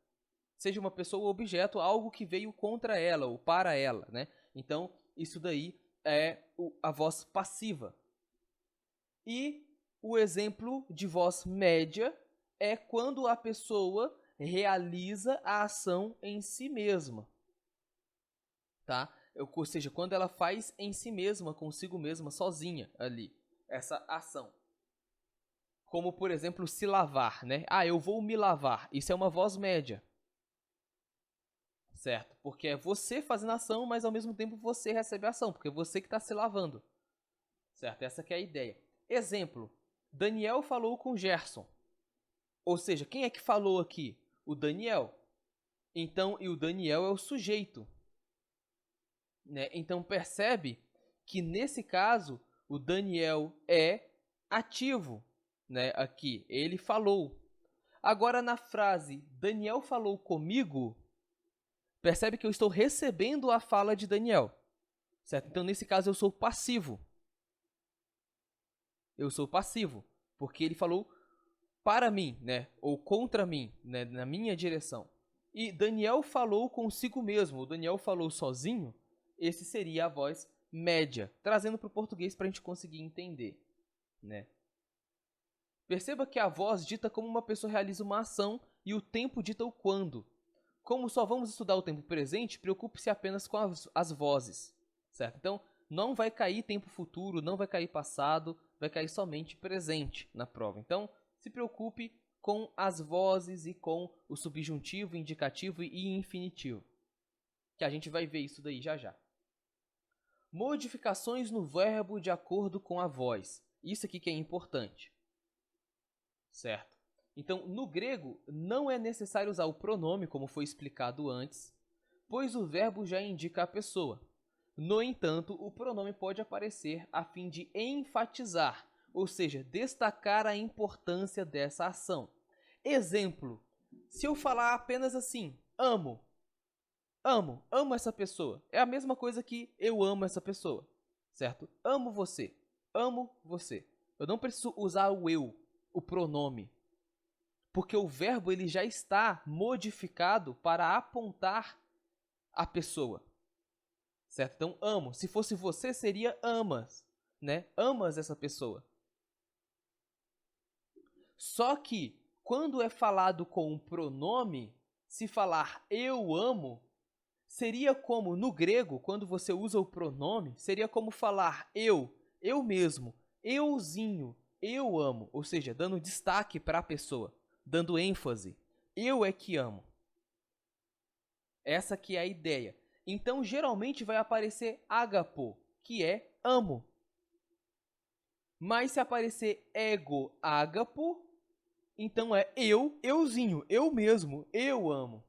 Seja uma pessoa ou objeto, algo que veio contra ela ou para ela, né? Então, isso daí é a voz passiva. E o exemplo de voz média é quando a pessoa realiza a ação em si mesma, tá? Ou seja, quando ela faz em si mesma, consigo mesma, sozinha ali, essa ação. Como, por exemplo, se lavar, né? Ah, eu vou me lavar. Isso é uma voz média. Certo? Porque é você fazendo a ação, mas ao mesmo tempo você recebe a ação, porque é você que está se lavando. Certo? Essa que é a ideia. Exemplo. Daniel falou com Gerson. Ou seja, quem é que falou aqui? O Daniel. Então, e o Daniel é o sujeito. Né? Então percebe que nesse caso o Daniel é ativo, né? Aqui ele falou. Agora na frase Daniel falou comigo, percebe que eu estou recebendo a fala de Daniel, certo? Então nesse caso eu sou passivo. Eu sou passivo porque ele falou para mim, né? Ou contra mim, né? Na minha direção. E Daniel falou consigo mesmo. O Daniel falou sozinho. Esse seria a voz média, trazendo para o português para a gente conseguir entender, né? Perceba que a voz dita como uma pessoa realiza uma ação e o tempo dita o quando. Como só vamos estudar o tempo presente, preocupe-se apenas com as vozes, certo? Então, não vai cair tempo futuro, não vai cair passado, vai cair somente presente na prova. Então, se preocupe com as vozes e com o subjuntivo, indicativo e infinitivo, que a gente vai ver isso daí já já. Modificações no verbo de acordo com a voz. Isso aqui que é importante. Certo? Então, no grego, não é necessário usar o pronome, como foi explicado antes, pois o verbo já indica a pessoa. No entanto, o pronome pode aparecer a fim de enfatizar, ou seja, destacar a importância dessa ação. Exemplo, se eu falar apenas assim, amo, amo essa pessoa. É a mesma coisa que eu amo essa pessoa, certo? Amo você, amo você. Eu não preciso usar o eu, o pronome, porque o verbo ele já está modificado para apontar a pessoa, certo? Então, amo. Se fosse você, seria amas, né? Amas essa pessoa. Só que, quando é falado com um pronome, se falar eu amo, seria como no grego, quando você usa o pronome, seria como falar eu mesmo, euzinho, eu amo, ou seja, dando destaque para a pessoa, dando ênfase. Eu é que amo. Essa que é a ideia. Então, geralmente vai aparecer agapo, que é amo. Mas se aparecer ego agapo, então é euzinho, eu mesmo, eu amo.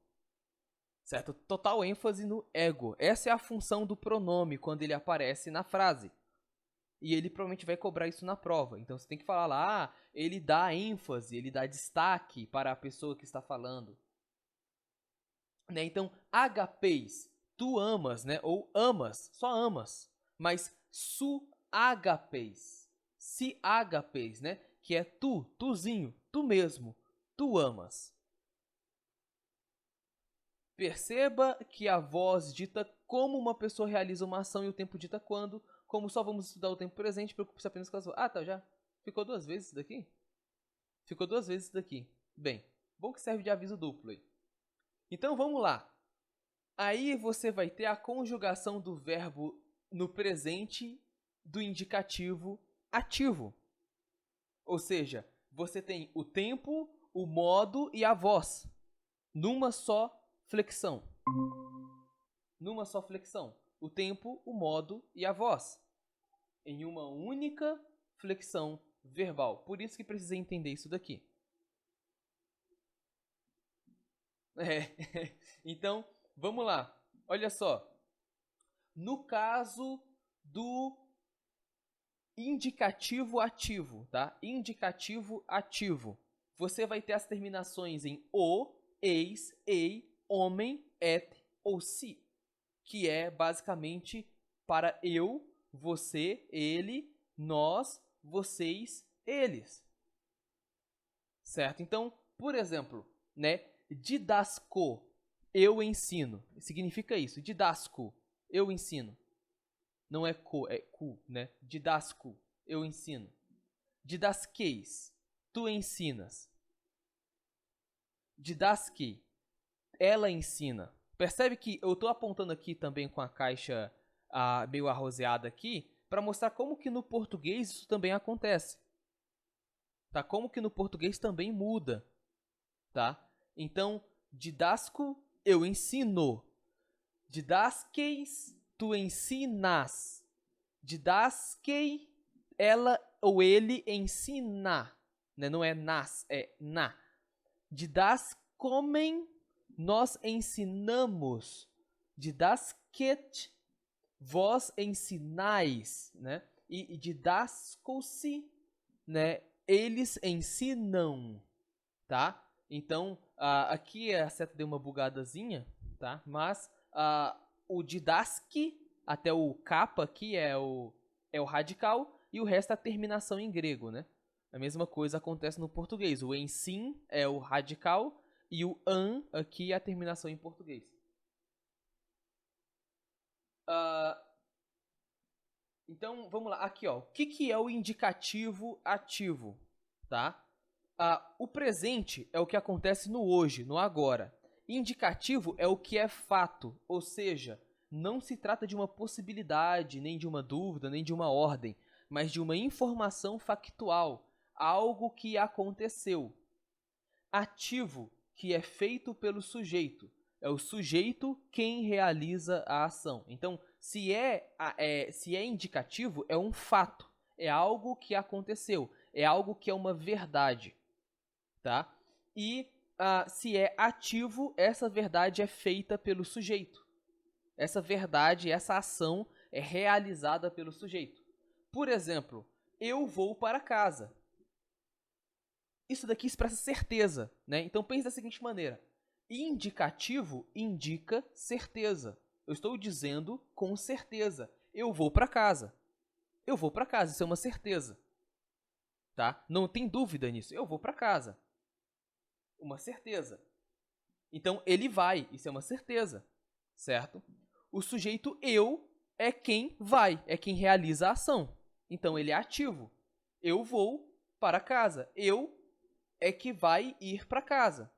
Certo? Total ênfase no ego. Essa é a função do pronome quando ele aparece na frase. E ele provavelmente vai cobrar isso na prova. Então você tem que falar lá, ele dá ênfase, ele dá destaque para a pessoa que está falando. Né? Então, agapês, tu amas, né? Ou amas, só amas. Mas su agapês, se agapês, né? Que é tu, tuzinho, tu mesmo, tu amas. Perceba que a voz dita como uma pessoa realiza uma ação e o tempo dita quando. Como só vamos estudar o tempo presente, preocupe-se apenas com as vozes. Ah, tá, já. Ficou duas vezes isso daqui? Ficou duas vezes isso daqui. Bem, bom que serve de aviso duplo aí. Então vamos lá. Aí você vai ter a conjugação do verbo no presente do indicativo ativo. Ou seja, você tem o tempo, o modo e a voz numa só flexão. Numa só flexão. O tempo, o modo e a voz. Em uma única flexão verbal. Por isso que precisa entender isso daqui. Então, vamos lá. Olha só. No caso do indicativo ativo, tá? Indicativo ativo. Você vai ter as terminações em o, eis, ei, homem, et ou si, que é basicamente para eu, você, ele, nós, vocês, eles. Certo? Então, por exemplo, né? Didasco, eu ensino. Significa isso. Didasco, eu ensino. Não é co, é cu, né? Didasco, eu ensino. Didasqueis, tu ensinas. Didaske, ela ensina. Percebe que eu estou apontando aqui também com a caixa meio arroseada aqui, para mostrar como que no português isso também acontece. Tá? Como que no português também muda. Tá? Então, didasco, eu ensino. Didasqueis, tu ensinas. Didasquei, ela ou ele ensina. Né? Não é nas, é na. Didascomem, nós ensinamos. Didasquet, vós ensinais. Né? E didasco-se, né? Eles ensinam. Tá? Então, aqui a seta deu uma bugadazinha, tá? Mas o didasque, até o kappa aqui é o radical, e o resto é a terminação em grego, né? A mesma coisa acontece no português. O ensin é o radical e o an aqui é a terminação em português. Então, vamos lá. Aqui, ó. O que é o indicativo ativo? Tá? O presente é o que acontece no hoje, no agora. Indicativo é o que é fato, ou seja, não se trata de uma possibilidade, nem de uma dúvida, nem de uma ordem, mas de uma informação factual, algo que aconteceu. Ativo, que é feito pelo sujeito. É o sujeito quem realiza a ação. Então, se é indicativo, é um fato, é algo que aconteceu, é algo que é uma verdade. Tá? E se é ativo, essa verdade é feita pelo sujeito. Essa verdade, essa ação é realizada pelo sujeito. Por exemplo, eu vou para casa. Isso daqui expressa certeza, né? Então pense da seguinte maneira: indicativo indica certeza. Eu estou dizendo com certeza, eu vou para casa. Eu vou para casa, isso é uma certeza. Tá? Não tem dúvida nisso. Eu vou para casa. Uma certeza. Então ele vai, isso é uma certeza, certo? O sujeito eu é quem vai, é quem realiza a ação. Então ele é ativo. Eu vou para casa. Eu é que vai ir para casa,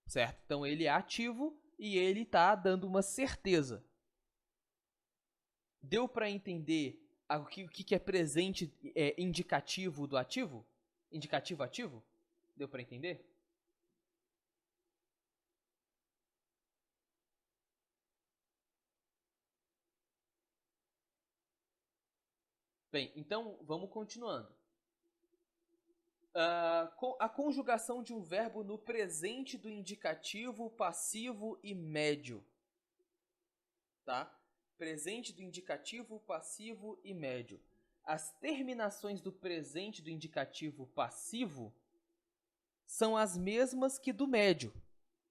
certo? Então ele é ativo e ele está dando uma certeza. Deu para entender o que é presente indicativo do ativo? Indicativo ativo? Deu para entender? Bem, então vamos continuando. A conjugação de um verbo no presente do indicativo, passivo e médio. Tá? Presente do indicativo, passivo e médio. As terminações do presente do indicativo passivo são as mesmas que do médio,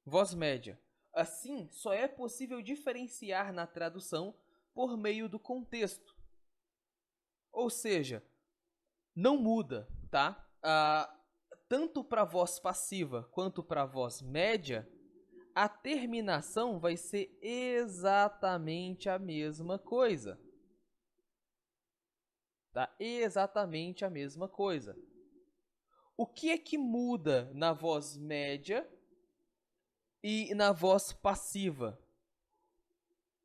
voz média. Assim, só é possível diferenciar na tradução por meio do contexto. Ou seja, não muda, tá? Tanto para a voz passiva quanto para a voz média, a terminação vai ser exatamente a mesma coisa. Tá? Exatamente a mesma coisa. O que é que muda na voz média e na voz passiva?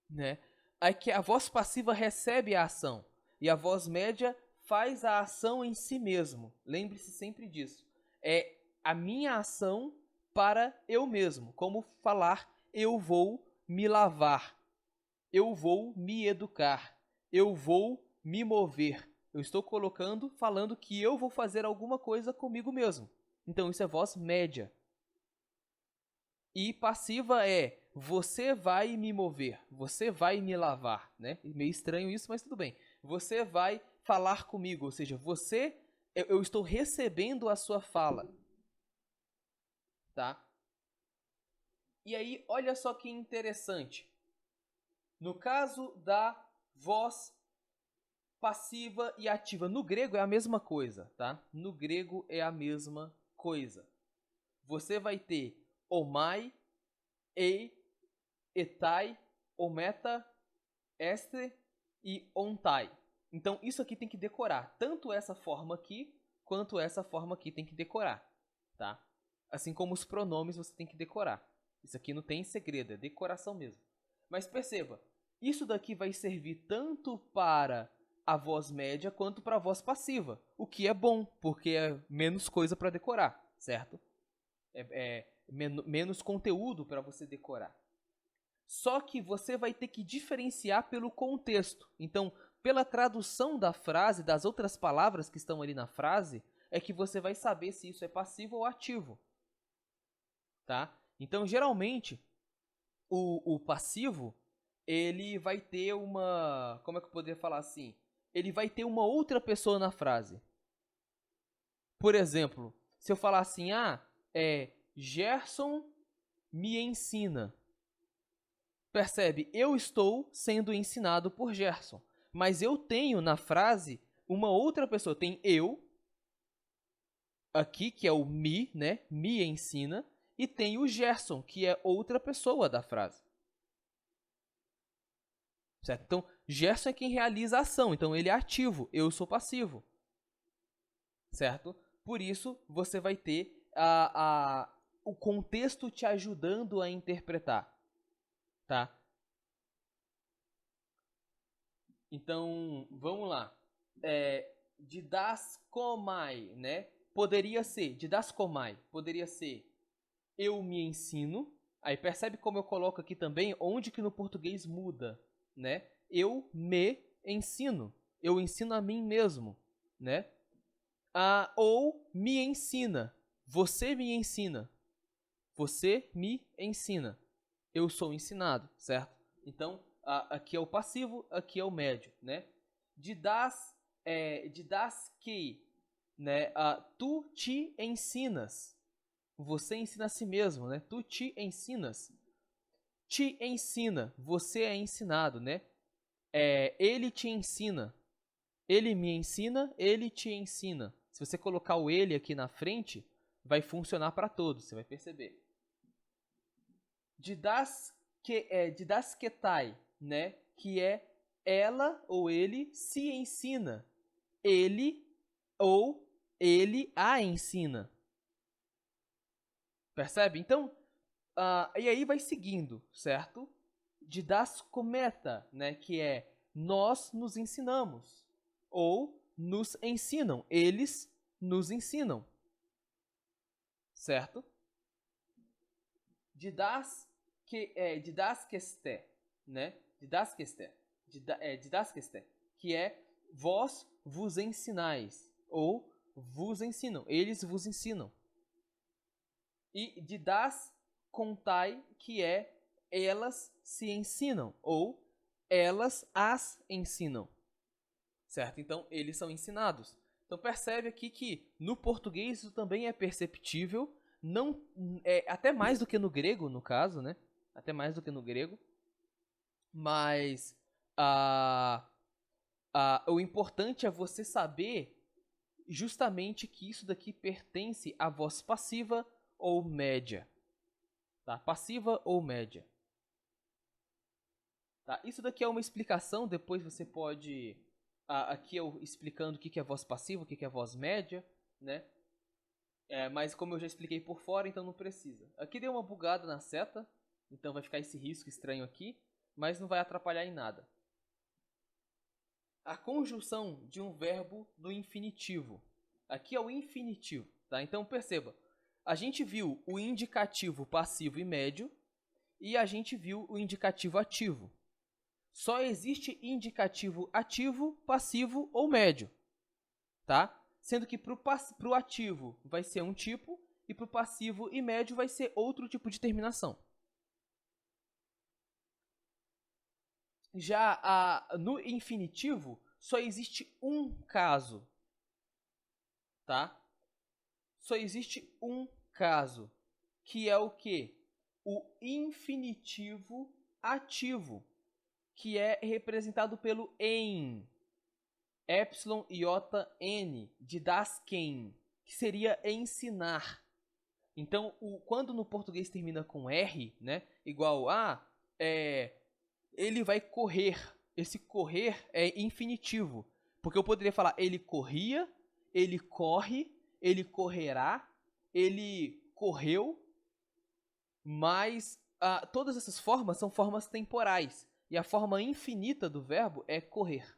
Né? É que a voz passiva recebe a ação e a voz média faz a ação em si mesmo. Lembre-se sempre disso. É a minha ação para eu mesmo. Como falar, eu vou me lavar. Eu vou me educar. Eu vou me mover. Eu estou falando que eu vou fazer alguma coisa comigo mesmo. Então isso é voz média. E passiva é você vai me mover, você vai me lavar, né? Meio estranho isso, mas tudo bem. Você vai falar comigo, ou seja, eu estou recebendo a sua fala. Tá? E aí, olha só que interessante. No caso da voz passiva e ativa, no grego é a mesma coisa, tá? No grego é a mesma coisa. Você vai ter omai, ei, etai, ometa, este e ontai. Então isso aqui tem que decorar. Tanto essa forma aqui, quanto essa forma aqui tem que decorar. Tá? Assim como os pronomes você tem que decorar. Isso aqui não tem segredo, é decoração mesmo. Mas perceba, isso daqui vai servir tanto para a voz média quanto para a voz passiva. O que é bom, porque é menos coisa para decorar, certo? Menos conteúdo para você decorar. Só que você vai ter que diferenciar pelo contexto. Então, pela tradução da frase, das outras palavras que estão ali na frase, é que você vai saber se isso é passivo ou ativo. Tá? Então, geralmente, o passivo, ele vai ter uma... Como é que eu poderia falar assim? Ele vai ter uma outra pessoa na frase. Por exemplo, se eu falar assim, Gerson me ensina. Percebe? Eu estou sendo ensinado por Gerson. Mas eu tenho na frase uma outra pessoa. Tem eu, aqui, que é o me, né? Me ensina. E tem o Gerson, que é outra pessoa da frase. Certo? Então, Gerson é quem realiza a ação. Então, ele é ativo. Eu sou passivo. Certo? Por isso, você vai ter o contexto te ajudando a interpretar. Tá? Então, vamos lá. Didascomai, né? Poderia ser, didascomai, poderia ser eu me ensino. Aí percebe como eu coloco aqui também onde que no português muda, né? Eu me ensino. Eu ensino a mim mesmo, né? Ou me ensina. Você me ensina. Você me ensina. Eu sou ensinado, certo? Então, aqui é o passivo, aqui é o médio, né? Didasque, né? Tu te ensinas. Você ensina a si mesmo, né? Tu te ensinas. Te ensina. Você é ensinado, né? Ele te ensina. Ele me ensina, ele te ensina. Se você colocar o ele aqui na frente, vai funcionar para todos, você vai perceber. Didasketai, né? Que é ela ou ele se ensina. Ele ou ele a ensina. Percebe? Então, e aí vai seguindo, certo? Didascometa, né? Que é nós nos ensinamos. Ou nos ensinam. Eles nos ensinam. Certo? Didaskeste, né? Didaskeste, que é vós vos ensinais, ou vos ensinam, eles vos ensinam. E didascontai, que é elas se ensinam, ou elas as ensinam. Certo? Então, eles são ensinados. Então, percebe aqui que no português isso também é perceptível, não até mais do que no grego, no caso, né? Até mais do que no grego. Mas o importante é você saber justamente que isso daqui pertence à voz passiva ou média. Tá? Passiva ou média. Tá? Isso daqui é uma explicação, depois você pode... aqui eu explicando o que é voz passiva, o que é voz média, né? Mas como eu já expliquei por fora, então não precisa. Aqui deu uma bugada na seta, então vai ficar esse risco estranho aqui, mas não vai atrapalhar em nada. A conjunção de um verbo no infinitivo. Aqui é o infinitivo, tá? Então perceba, a gente viu o indicativo passivo e médio e a gente viu o indicativo ativo. Só existe indicativo ativo, passivo ou médio, tá? Sendo que para o ativo vai ser um tipo e para o passivo e médio vai ser outro tipo de terminação. Já no infinitivo só existe um caso, tá? Só existe um caso, que é o quê? O infinitivo ativo, que é representado pelo em, epsilon iota n, didasken, que seria ensinar. Então, quando no português termina com R, né, igual a, ele vai correr. Esse correr é infinitivo, porque eu poderia falar ele corria, ele corre, ele correrá, ele correu, mas todas essas formas são formas temporais. E a forma infinita do verbo é correr.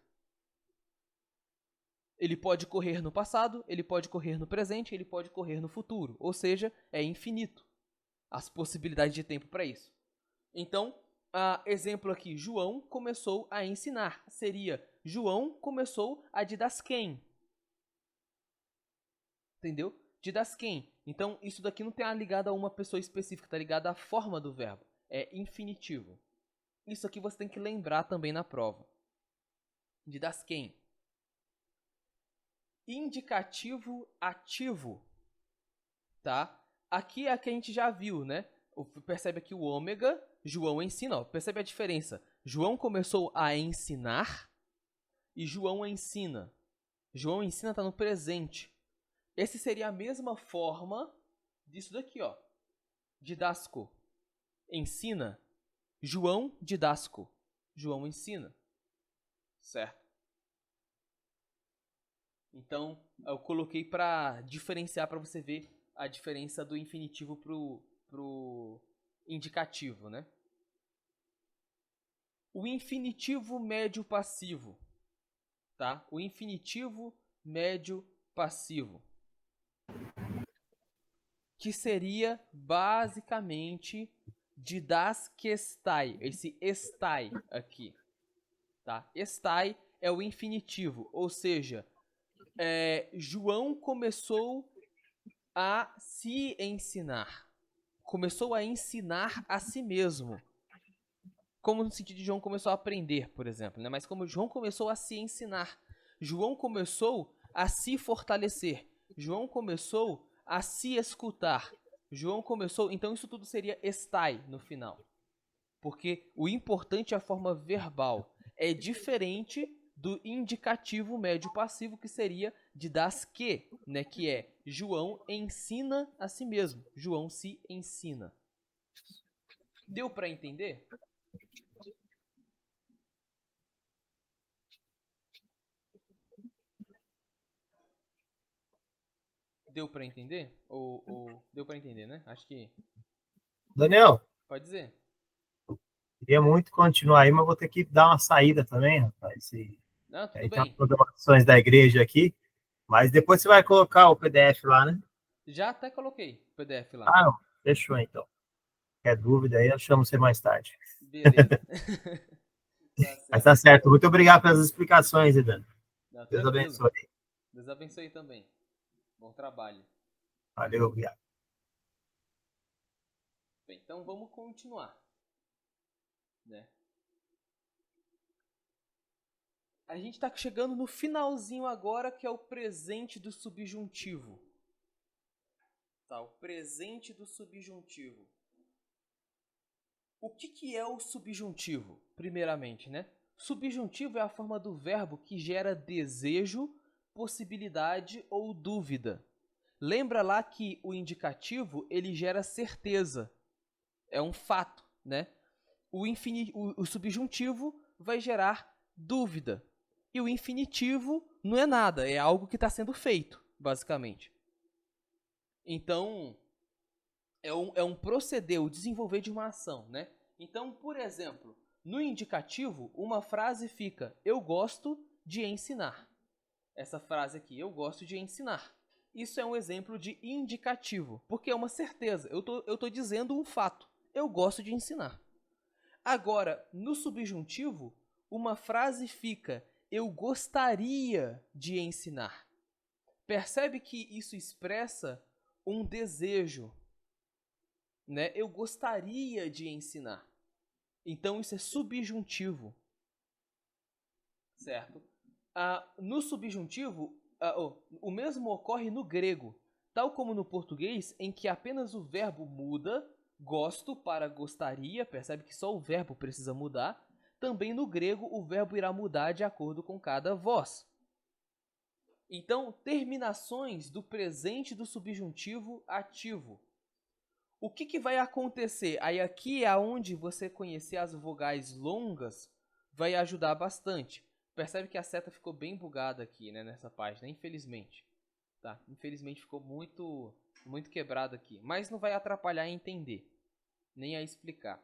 Ele pode correr no passado, ele pode correr no presente, ele pode correr no futuro. Ou seja, é infinito as possibilidades de tempo para isso. Então, exemplo aqui, João começou a ensinar. Seria, João começou a didasquem. Entendeu? Didasquem. Então, isso daqui não tem ligado a uma pessoa específica, está ligado à forma do verbo. É infinitivo. Isso aqui você tem que lembrar também na prova. Didasquem. Indicativo ativo, tá? Aqui é a que a gente já viu, né? Percebe aqui o ômega, João ensina, ó, percebe a diferença? João começou a ensinar e João ensina. João ensina está no presente. Esse seria a mesma forma disso daqui, ó. Didasco, ensina. João didasco, João ensina. Certo? Então, eu coloquei para diferenciar, para você ver a diferença do infinitivo pro indicativo, né? O infinitivo médio passivo, tá? O infinitivo médio passivo, que seria basicamente didasquestai, esse estai aqui, tá? Estai é o infinitivo, ou seja, João começou a se ensinar. Começou a ensinar a si mesmo. Como no sentido de João começou a aprender, por exemplo, né? Mas como João começou a se ensinar. João começou a se fortalecer. João começou a se escutar. João começou... Então isso tudo seria estai no final. Porque o importante é a forma verbal. É diferente do indicativo médio passivo, que seria didasque, né? Que é João ensina a si mesmo. João se ensina. Deu para entender? Deu para entender? Ou deu para entender, né? Acho que...
Daniel,
Pode dizer.
queria muito continuar aí, mas vou ter que dar uma saída também, rapaz.
Não, tudo
Aí tem as
bem.
programações da igreja aqui, mas depois você vai colocar o PDF lá, né?
Já até coloquei o PDF lá.
Ah, não. Fechou então. Quer dúvida aí, eu chamo você mais tarde.
Beleza. Tá
Mas
certo.
tá certo. Muito obrigado pelas explicações, Idan.
Não,
Deus
tranquilo.
abençoe.
Deus abençoe também. Bom trabalho.
Valeu, obrigado.
Bem, então vamos continuar, né? A gente está chegando no finalzinho agora, que é o presente do subjuntivo. Tá, o presente do subjuntivo. O que é o subjuntivo, primeiramente, né? Subjuntivo é a forma do verbo que gera desejo, possibilidade ou dúvida. Lembra lá que o indicativo, ele gera certeza. É um fato, né? O subjuntivo vai gerar dúvida. E o infinitivo não é nada, é algo que está sendo feito, basicamente. Então, é um proceder, o desenvolver de uma ação, né? Então, por exemplo, no indicativo, uma frase fica: eu gosto de ensinar. Essa frase aqui, eu gosto de ensinar. Isso é um exemplo de indicativo, porque é uma certeza. Eu tô dizendo um fato. Eu gosto de ensinar. Agora, no subjuntivo, uma frase fica: eu gostaria de ensinar. Percebe que isso expressa um desejo, né? Eu gostaria de ensinar. Então isso é subjuntivo, certo? No subjuntivo, o mesmo ocorre no grego, tal como no português, em que apenas o verbo muda, gosto para gostaria, percebe que só o verbo precisa mudar. Também no grego o verbo irá mudar de acordo com cada voz. Então, terminações do presente do subjuntivo ativo. O que vai acontecer? Aí aqui é onde você conhecer as vogais longas vai ajudar bastante. Percebe que a seta ficou bem bugada aqui, né, nessa página, infelizmente. Tá? Infelizmente ficou muito muito quebrado aqui. Mas não vai atrapalhar a entender, nem a explicar.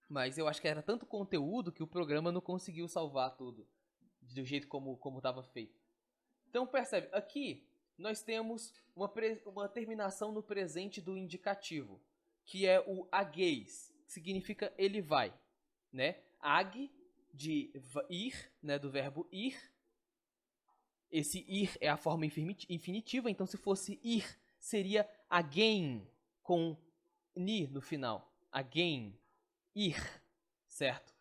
Mas eu acho que era tanto conteúdo que o programa não conseguiu salvar tudo do jeito como estava feito. Então percebe, aqui nós temos uma terminação no presente do indicativo, que é o agueis, que significa ele vai, né? Ag, de ir, né, do verbo ir. Esse ir é a forma infinitiva, então se fosse ir, seria again, com ni no final. Again, ir, certo?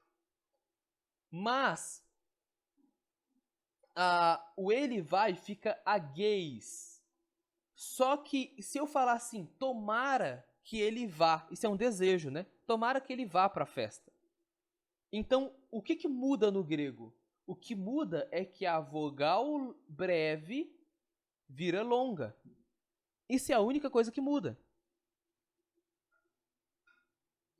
Mas o ele vai fica agueis. Só que se eu falar assim, tomara que ele vá, isso é um desejo, né? Tomara que ele vá para a festa. Então, o que muda no grego? O que muda é que a vogal breve vira longa. Isso é a única coisa que muda.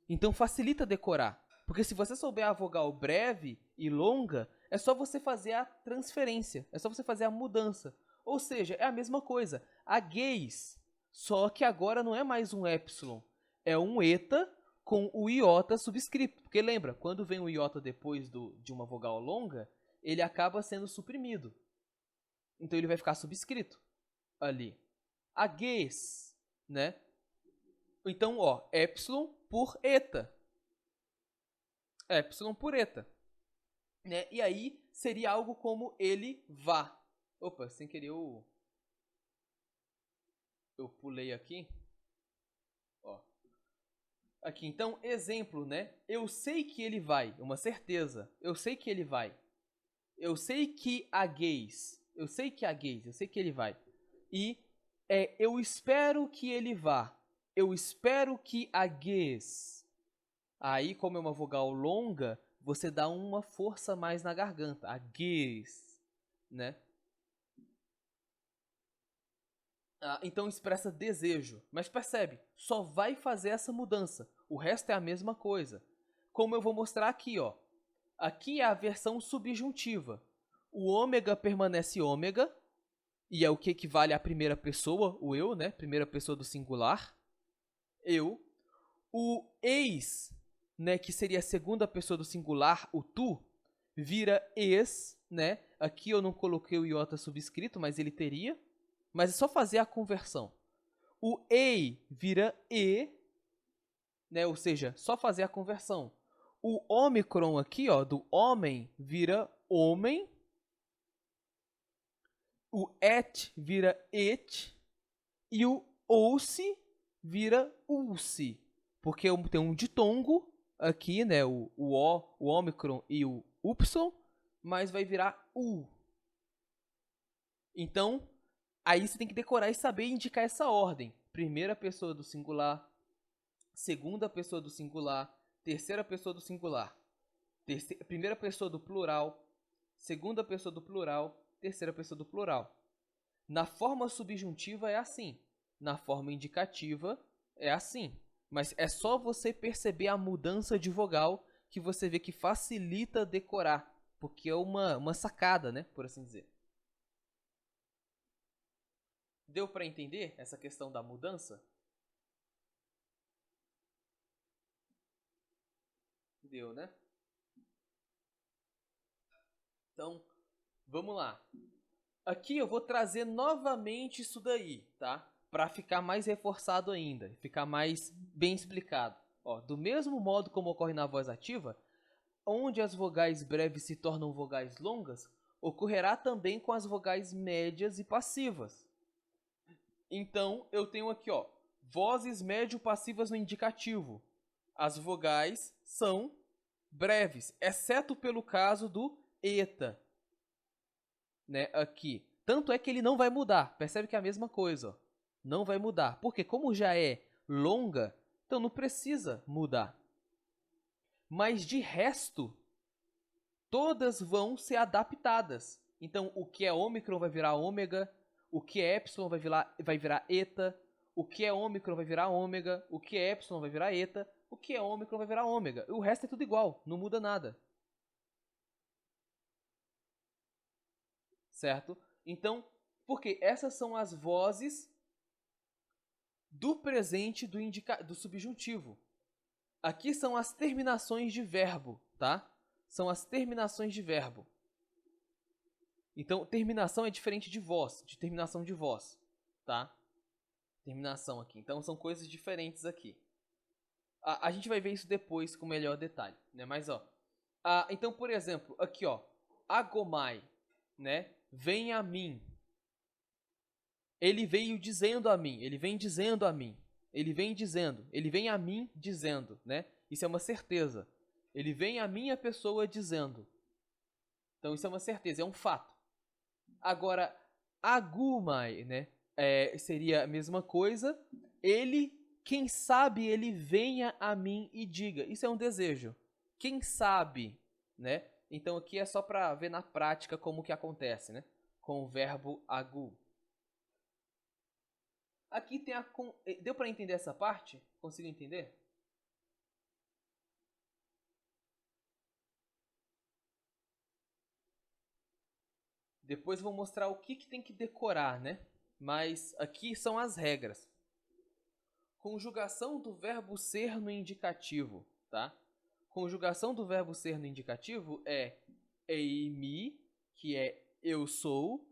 Então facilita decorar. Porque se você souber a vogal breve e longa, é só você fazer a transferência. É só você fazer a mudança. Ou seja, é a mesma coisa. Agueis. Só que agora não é mais um epsilon. É um eta com o iota subscrito. Porque lembra, quando vem o iota depois de uma vogal longa, ele acaba sendo suprimido. Então ele vai ficar subscrito ali. Agueis, né? Então, ó, epsilon por eta. Epsilon por eta. Né? E aí seria algo como ele vá. Opa, sem querer eu pulei aqui. Ó. Aqui, então, exemplo, né? Eu sei que ele vai, uma certeza. Eu sei que ele vai. Eu sei que agueis. Eu sei que agueis, eu sei que ele vai. E eu espero que ele vá. Eu espero que agueis. Aí, como é uma vogal longa, você dá uma força mais na garganta. Agueis, né? Então expressa desejo. Mas percebe, só vai fazer essa mudança. O resto é a mesma coisa. Como eu vou mostrar aqui, ó. Aqui é a versão subjuntiva. O ômega permanece ômega. E é o que equivale à primeira pessoa, o eu, né? Primeira pessoa do singular. Eu. O eis, né? Que seria a segunda pessoa do singular, o tu, vira es, né? Aqui eu não coloquei o iota subscrito, mas ele teria. Mas é só fazer a conversão. O ei vira e, né? Ou seja, só fazer a conversão. O ômicron aqui, ó, do homem, vira homem. O et vira et. E o ouce vira ulce. Porque tem um ditongo aqui, né? O ômicron e o upsilon. Mas vai virar u. Então, aí você tem que decorar e saber indicar essa ordem. Primeira pessoa do singular. Segunda pessoa do singular. Terceira pessoa do singular. Primeira pessoa do plural. Segunda pessoa do plural. Terceira pessoa do plural. Na forma subjuntiva é assim. Na forma indicativa é assim. Mas é só você perceber a mudança de vogal que você vê que facilita decorar. Porque é uma sacada, né? Por assim dizer. Deu para entender essa questão da mudança? Deu, né? Então, vamos lá. Aqui eu vou trazer novamente isso daí, tá? Para ficar mais reforçado ainda, ficar mais bem explicado. Ó, do mesmo modo como ocorre na voz ativa, onde as vogais breves se tornam vogais longas, ocorrerá também com as vogais médias e passivas. Então, eu tenho aqui, ó, vozes médio-passivas no indicativo. As vogais são breves, exceto pelo caso do eta, né, aqui. Tanto é que ele não vai mudar. Percebe que é a mesma coisa, ó. Não vai mudar. Porque como já é longa, então não precisa mudar. Mas de resto, todas vão ser adaptadas. Então, o que é ômicron vai virar ômega, o que é epsilon vai virar eta, o que é ômicron vai virar ômega, o que é epsilon vai virar eta, o que é ômicron vai virar ômega. O resto é tudo igual, não muda nada. Certo? Então, porque essas são as vozes do presente do subjuntivo. Aqui são as terminações de verbo, tá? São as terminações de verbo. Então, terminação é diferente de voz, de terminação de voz, tá? Terminação aqui. Então, são coisas diferentes aqui. A gente vai ver isso depois com melhor detalhe, né? Mas, ó. Então, por exemplo, aqui, ó. Agomai, né? Vem a mim. Ele veio dizendo a mim. Ele vem dizendo a mim. Ele vem dizendo. Ele vem a mim dizendo, né? Isso é uma certeza. Ele vem a minha pessoa dizendo. Então, isso é uma certeza, é um fato. Agora, agumai, né? Seria a mesma coisa. Ele, quem sabe, ele venha a mim e diga. Isso é um desejo. Quem sabe, né? Então aqui é só para ver na prática como que acontece, né? Com o verbo agu. Aqui tem deu para entender essa parte? Consigo entender? Depois vou mostrar o que tem que decorar, né? Mas aqui são as regras. Conjugação do verbo ser no indicativo, tá? Conjugação do verbo ser no indicativo é eimi, que é eu sou,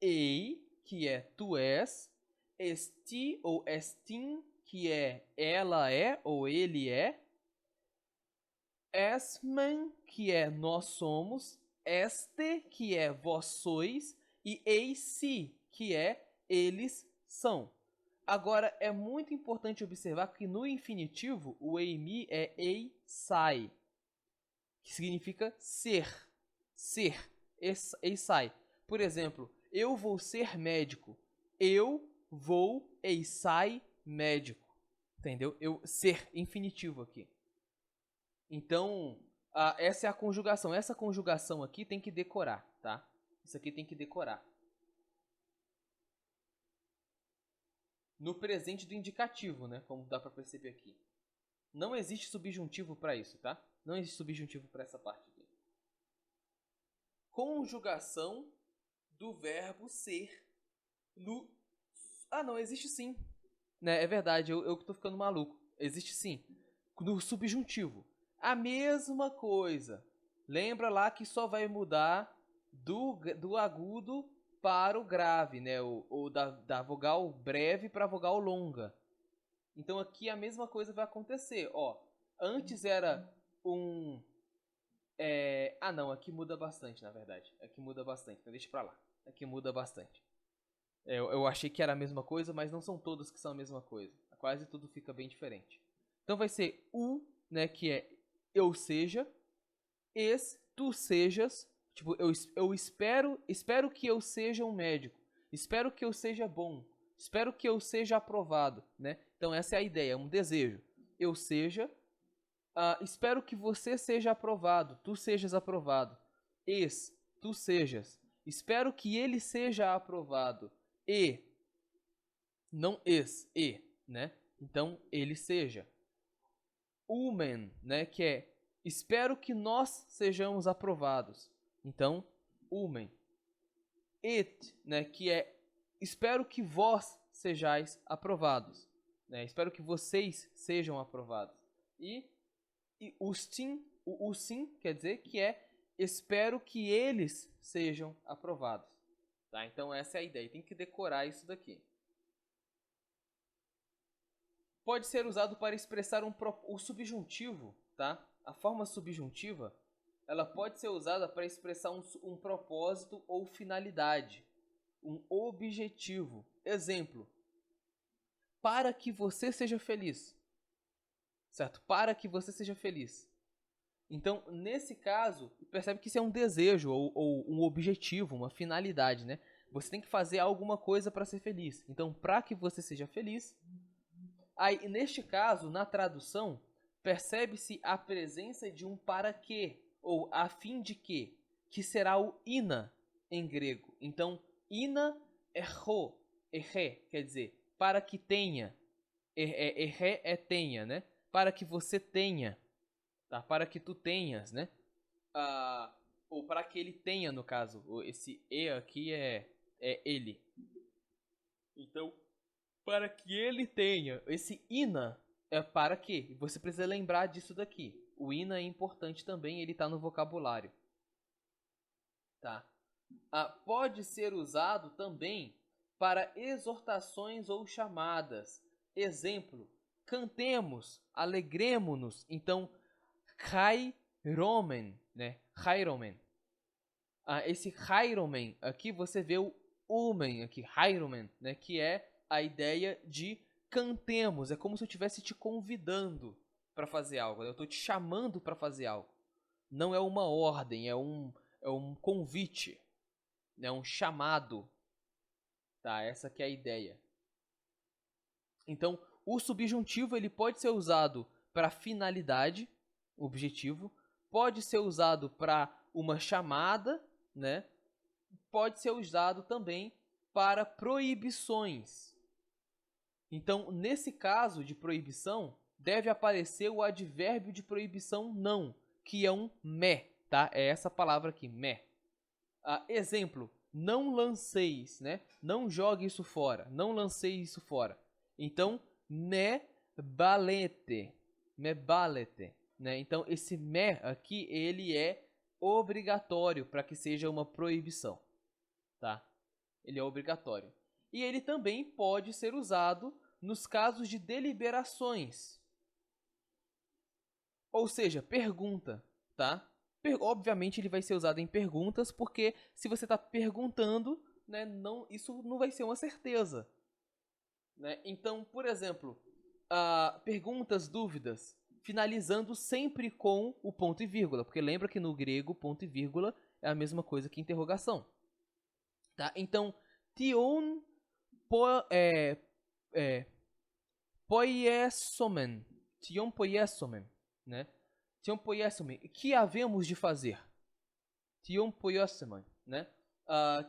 ei, que é tu és, esti ou estim, que é ela é ou ele é, esmen, que é nós somos, este, que é vós sois, e eisi, que é eles são. Agora, é muito importante observar que no infinitivo, o eimi é eisai, que significa ser, ser, eisai. Por exemplo, eu vou ser médico, eu vou eisai médico, entendeu? Ser, infinitivo aqui. Então, essa é a conjugação. Essa conjugação aqui tem que decorar, tá? Isso aqui tem que decorar. No presente do indicativo, né? Como dá pra perceber aqui. Não existe subjuntivo para isso, tá? Não existe subjuntivo para essa parte aqui. Conjugação do verbo ser no... não, existe sim. Né? É verdade, eu tô ficando maluco. Existe sim. No subjuntivo. A mesma coisa. Lembra lá que só vai mudar do agudo para o grave, né? Ou da vogal breve para a vogal longa. Então aqui a mesma coisa vai acontecer. Ó, antes era um... não, aqui muda bastante, na verdade. Aqui muda bastante, então deixa pra lá. Aqui muda bastante. Eu achei que era a mesma coisa, mas não são todas que são a mesma coisa. Quase tudo fica bem diferente. Então vai ser né, que é eu seja, tu sejas, tipo, eu espero que eu seja um médico, espero que eu seja bom, espero que eu seja aprovado, né? Então essa é a ideia, é um desejo. Eu seja, espero que você seja aprovado, tu sejas aprovado. Tu sejas, espero que ele seja aprovado. Não né? Então ele seja. Umen, né, que é espero que nós sejamos aprovados. Então, umen. Né, que é espero que vós sejais aprovados. Né? Espero que vocês sejam aprovados. E o sim quer dizer que é espero que eles sejam aprovados. Tá? Então essa é a ideia. Tem que decorar isso daqui. Pode ser usado para expressar o subjuntivo, tá? A forma subjuntiva, ela pode ser usada para expressar um propósito ou finalidade, um objetivo. Exemplo, para que você seja feliz, certo? Para que você seja feliz. Então, nesse caso, percebe que isso é um desejo ou um objetivo, uma finalidade, né? Você tem que fazer alguma coisa para ser feliz. Então, para que você seja feliz... Aí, neste caso, na tradução, percebe-se a presença de um para que, ou a fim de que será o ina em grego. Então, ina erro, quer dizer, para que tenha. Erre é tenha, né? Para que você tenha, tá? Para que tu tenhas, né? Ou para que ele tenha, no caso. Esse e aqui é ele. Então, para que ele tenha. Esse ina é para quê? Você precisa lembrar disso daqui. O ina é importante também, ele está no vocabulário. Tá? Pode ser usado também para exortações ou chamadas. Exemplo, cantemos, alegremo-nos. Então, chairomen, né? Chairomen. Esse chairomen, aqui você vê o umen, aqui, chairomen, né? Que é a ideia de cantemos. É como se eu estivesse te convidando para fazer algo. Eu estou te chamando para fazer algo. Não é uma ordem, é um convite. É um chamado. Tá? Essa que é a ideia. Então, o subjuntivo ele pode ser usado para finalidade, objetivo. Pode ser usado para uma chamada, né? Pode ser usado também para proibições. Então, nesse caso de proibição, deve aparecer o advérbio de proibição não, que é um me, tá? É essa palavra aqui, me. Exemplo, não lanceis, né? Não jogue isso fora, não lancei isso fora. Então, me balete, né? Então, esse me aqui, ele é obrigatório para que seja uma proibição, tá? Ele é obrigatório. E ele também pode ser usado nos casos de deliberações. Ou seja, pergunta, tá? Obviamente ele vai ser usado em perguntas, porque se você está perguntando, né, isso não vai ser uma certeza. Né? Então, por exemplo, perguntas, dúvidas, finalizando sempre com o ponto e vírgula, porque lembra que no grego ponto e vírgula é a mesma coisa que interrogação. Tá? Então, tion poiesomen, né? Tion poiesomen, que havemos de fazer? Tion poiesomen, né?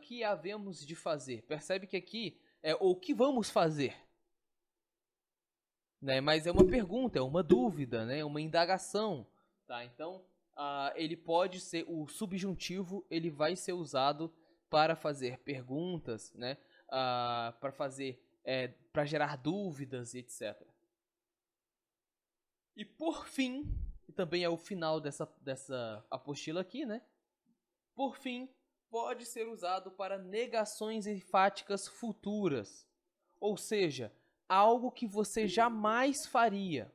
Que havemos de fazer? Percebe que aqui é o que vamos fazer, né? Mas é uma pergunta, é uma dúvida, né? Uma indagação, tá? Então, ele pode ser o subjuntivo, ele vai ser usado para fazer perguntas, né? Para fazer, para gerar dúvidas e etc. E por fim, e também é o final dessa apostila aqui, né? Por fim, pode ser usado para negações enfáticas futuras, ou seja, algo que você jamais faria,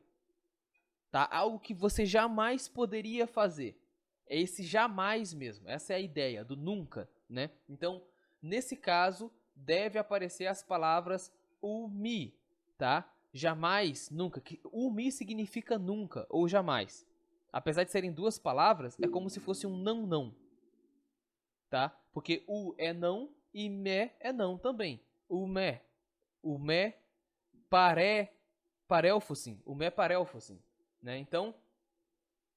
tá? Algo que você jamais poderia fazer. É esse jamais mesmo. Essa é a ideia do nunca, né? Então, nesse caso, deve aparecer as palavras umi, tá? Jamais, nunca. Umi significa nunca ou jamais. Apesar de serem duas palavras, é como se fosse um não, não. Tá? Porque u é não e me é não também. O me parelfosim, o me parelfosim, né? Então,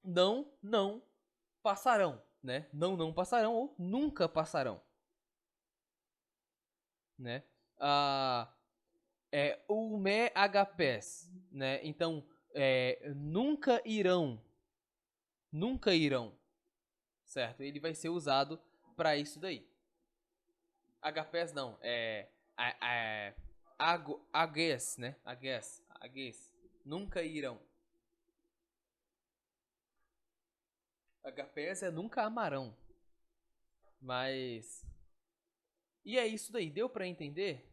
não passarão, né? Não passarão ou nunca passarão, né? O me agapés, né? Então, nunca irão, certo? Ele vai ser usado para isso daí. Agapés não, agues, né? Agues, nunca irão. Agapés é nunca amarão. Mas e é isso daí, deu para entender?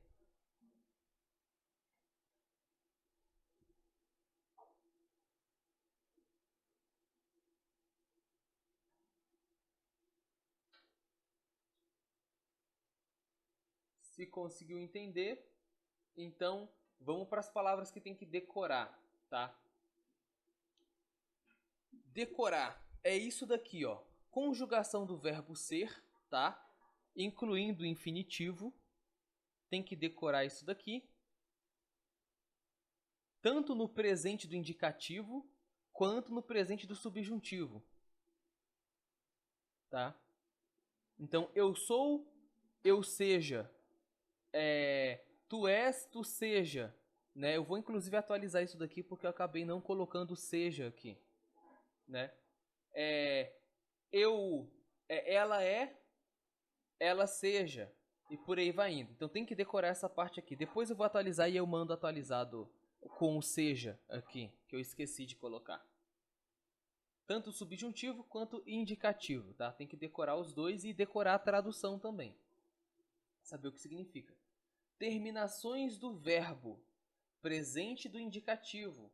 Se conseguiu entender, então vamos para as palavras que tem que decorar, tá? Decorar é isso daqui, ó. Conjugação do verbo ser, tá? Incluindo o infinitivo. Tem que decorar isso daqui. Tanto no presente do indicativo, quanto no presente do subjuntivo. Tá? Então, eu sou, eu seja. Tu és, tu seja. Né? Eu vou inclusive atualizar isso daqui porque eu acabei não colocando seja aqui. Né? Ela é, ela seja. e por aí vai indo. Então tem que decorar essa parte aqui. Depois eu vou atualizar e eu mando atualizado com o seja aqui, que eu esqueci de colocar. Tanto o subjuntivo quanto o indicativo, tá? Tem que decorar os dois e decorar a tradução também. Saber o que significa. Terminações do verbo. Presente do indicativo.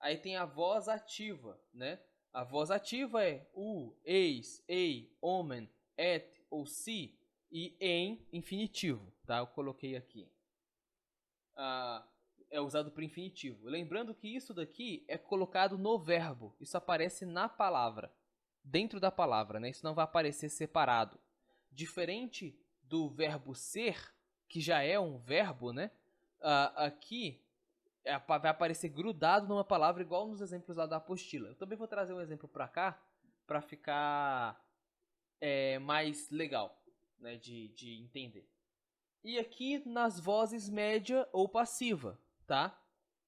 Aí tem a voz ativa, né? A voz ativa é o, eis, ei, homem, et ou se e em infinitivo, tá? Eu coloquei aqui. É usado para infinitivo. Lembrando que isso daqui é colocado no verbo. Isso aparece na palavra. Dentro da palavra, né? Isso não vai aparecer separado. Diferente do verbo ser, que já é um verbo, né? Aqui vai aparecer grudado numa palavra igual nos exemplos lá da apostila. Eu também vou trazer um exemplo para cá para ficar mais legal, né, de entender. E aqui nas vozes média ou passiva, tá?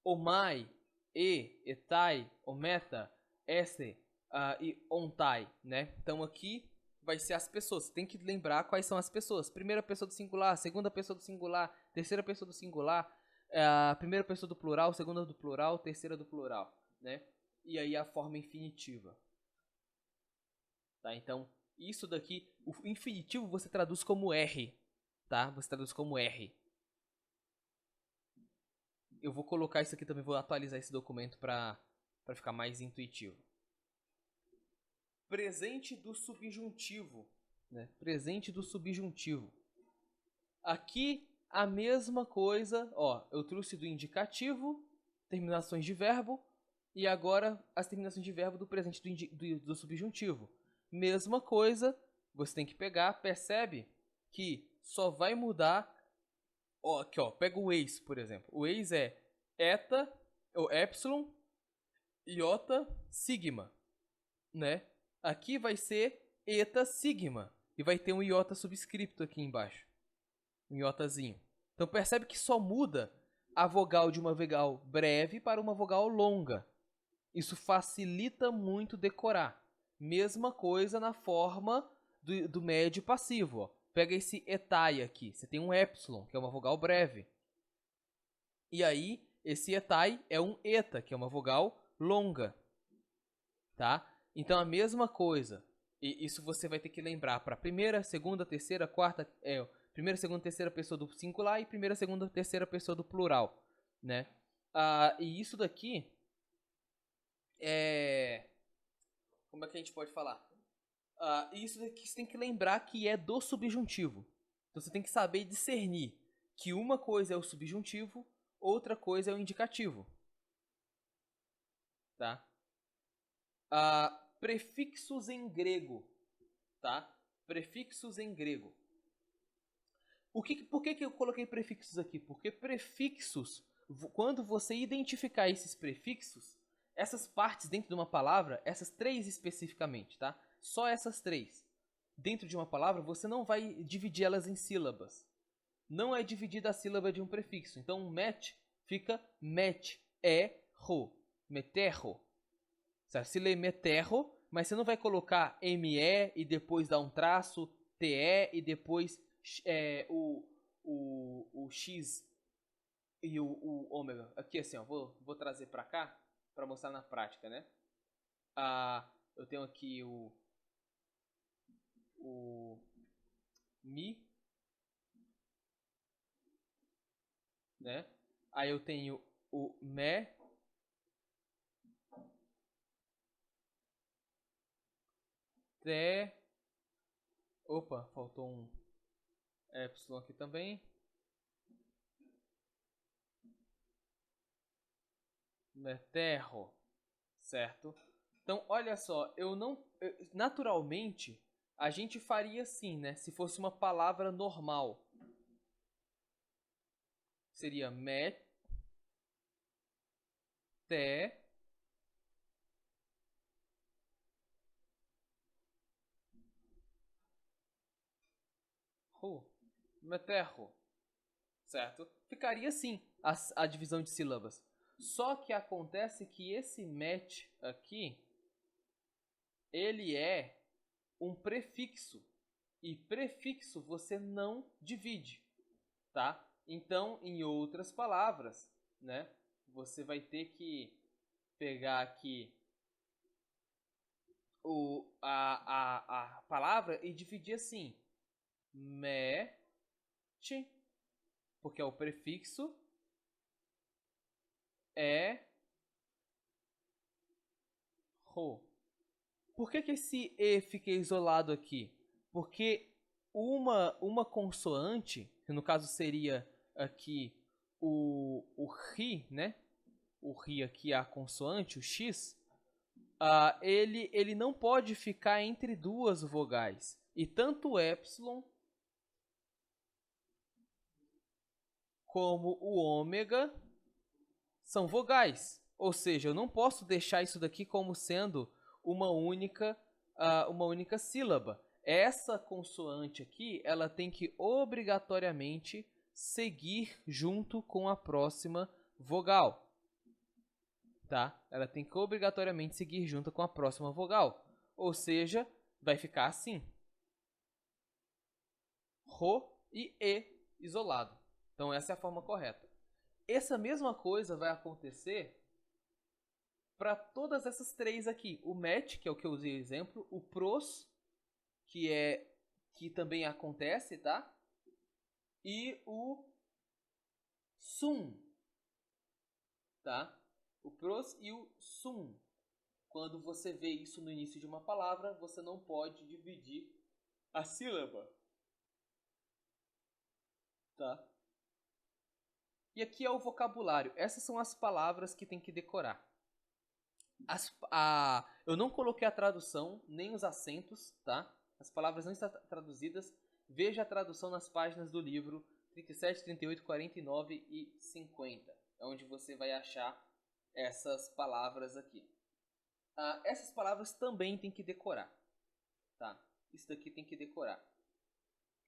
Omai, etai, ometa, esse e ontai, né? Então aqui vai ser as pessoas. Você tem que lembrar quais são as pessoas. Primeira pessoa do singular, segunda pessoa do singular, terceira pessoa do singular, a primeira pessoa do plural, segunda do plural, terceira do plural, né? E aí a forma infinitiva. Tá? Então, isso daqui, o infinitivo você traduz como R, tá? Você traduz como R. Eu vou colocar isso aqui também, vou atualizar esse documento para ficar mais intuitivo. Presente do subjuntivo, né? Presente do subjuntivo. Aqui a mesma coisa, ó, eu trouxe do indicativo, terminações de verbo, e agora as terminações de verbo do presente do subjuntivo. Mesma coisa, você tem que pegar, percebe que só vai mudar, ó, aqui ó, pega o eis, por exemplo. O eis é eta, ou epsilon, iota, sigma, né? Aqui vai ser eta, sigma, e vai ter um iota subscrito aqui embaixo. Um iotazinho. Então percebe que só muda a vogal de uma vogal breve para uma vogal longa. Isso facilita muito decorar. Mesma coisa na forma do médio passivo. Ó. Pega esse etai aqui. Você tem um epsilon, que é uma vogal breve. E aí, esse etai é um eta, que é uma vogal longa. Tá? Então a mesma coisa. E isso você vai ter que lembrar para primeira, segunda, terceira, quarta... primeira, segunda, terceira pessoa do singular e primeira, segunda, terceira pessoa do plural, né? E isso daqui como é que a gente pode falar? Isso daqui você tem que lembrar que é do subjuntivo. Então você tem que saber discernir que uma coisa é o subjuntivo, outra coisa é o indicativo. Tá? Prefixos em grego, tá? Prefixos em grego. Por que eu coloquei prefixos aqui? Porque prefixos, quando você identificar esses prefixos, essas partes dentro de uma palavra, essas três especificamente, tá? Só essas três. Dentro de uma palavra, você não vai dividir elas em sílabas. Não é dividida a sílaba de um prefixo. Então, met fica met, ro, meterro. Se lê meterro, mas você não vai colocar me e depois dar um traço, te e depois o x e o ômega. Aqui assim, ó, vou trazer para cá para mostrar na prática, né? Eu tenho aqui o mi, né? Aí eu tenho o me, te, opa, faltou um epsilon aqui também. Meterro, certo? Então, olha só, naturalmente, a gente faria assim, né? Se fosse uma palavra normal. Seria met, te, ru, meterro, certo? Ficaria assim a divisão de sílabas. Só que acontece que esse met aqui, ele é um prefixo. e prefixo você não divide, tá? Então, em outras palavras, né, você vai ter que pegar aqui a palavra e dividir assim. Mete, porque é o prefixo, é ro. Por que esse E fica isolado aqui? Porque uma consoante, que no caso seria aqui o ri, né? O ri aqui é a consoante, o x, ele não pode ficar entre duas vogais. E tanto o epsilon como o ômega são vogais. Ou seja, eu não posso deixar isso daqui como sendo uma única sílaba. Essa consoante aqui, ela tem que obrigatoriamente seguir junto com a próxima vogal. Tá? Ela tem que obrigatoriamente seguir junto com a próxima vogal. Ou seja, vai ficar assim. Ro e E isolado. Então essa é a forma correta. Essa mesma coisa vai acontecer para todas essas três aqui. O met, que é o que eu usei exemplo, o pros, que também acontece, tá? E o sum, tá? O pros e o sum. Quando você vê isso no início de uma palavra, você não pode dividir a sílaba, tá? E aqui é o vocabulário. Essas são as palavras que tem que decorar. Eu não coloquei a tradução, nem os acentos, tá? As palavras não estão traduzidas. Veja a tradução nas páginas do livro 37, 38, 49 e 50. É onde você vai achar essas palavras aqui. Essas palavras também tem que decorar, tá? Isso daqui tem que decorar.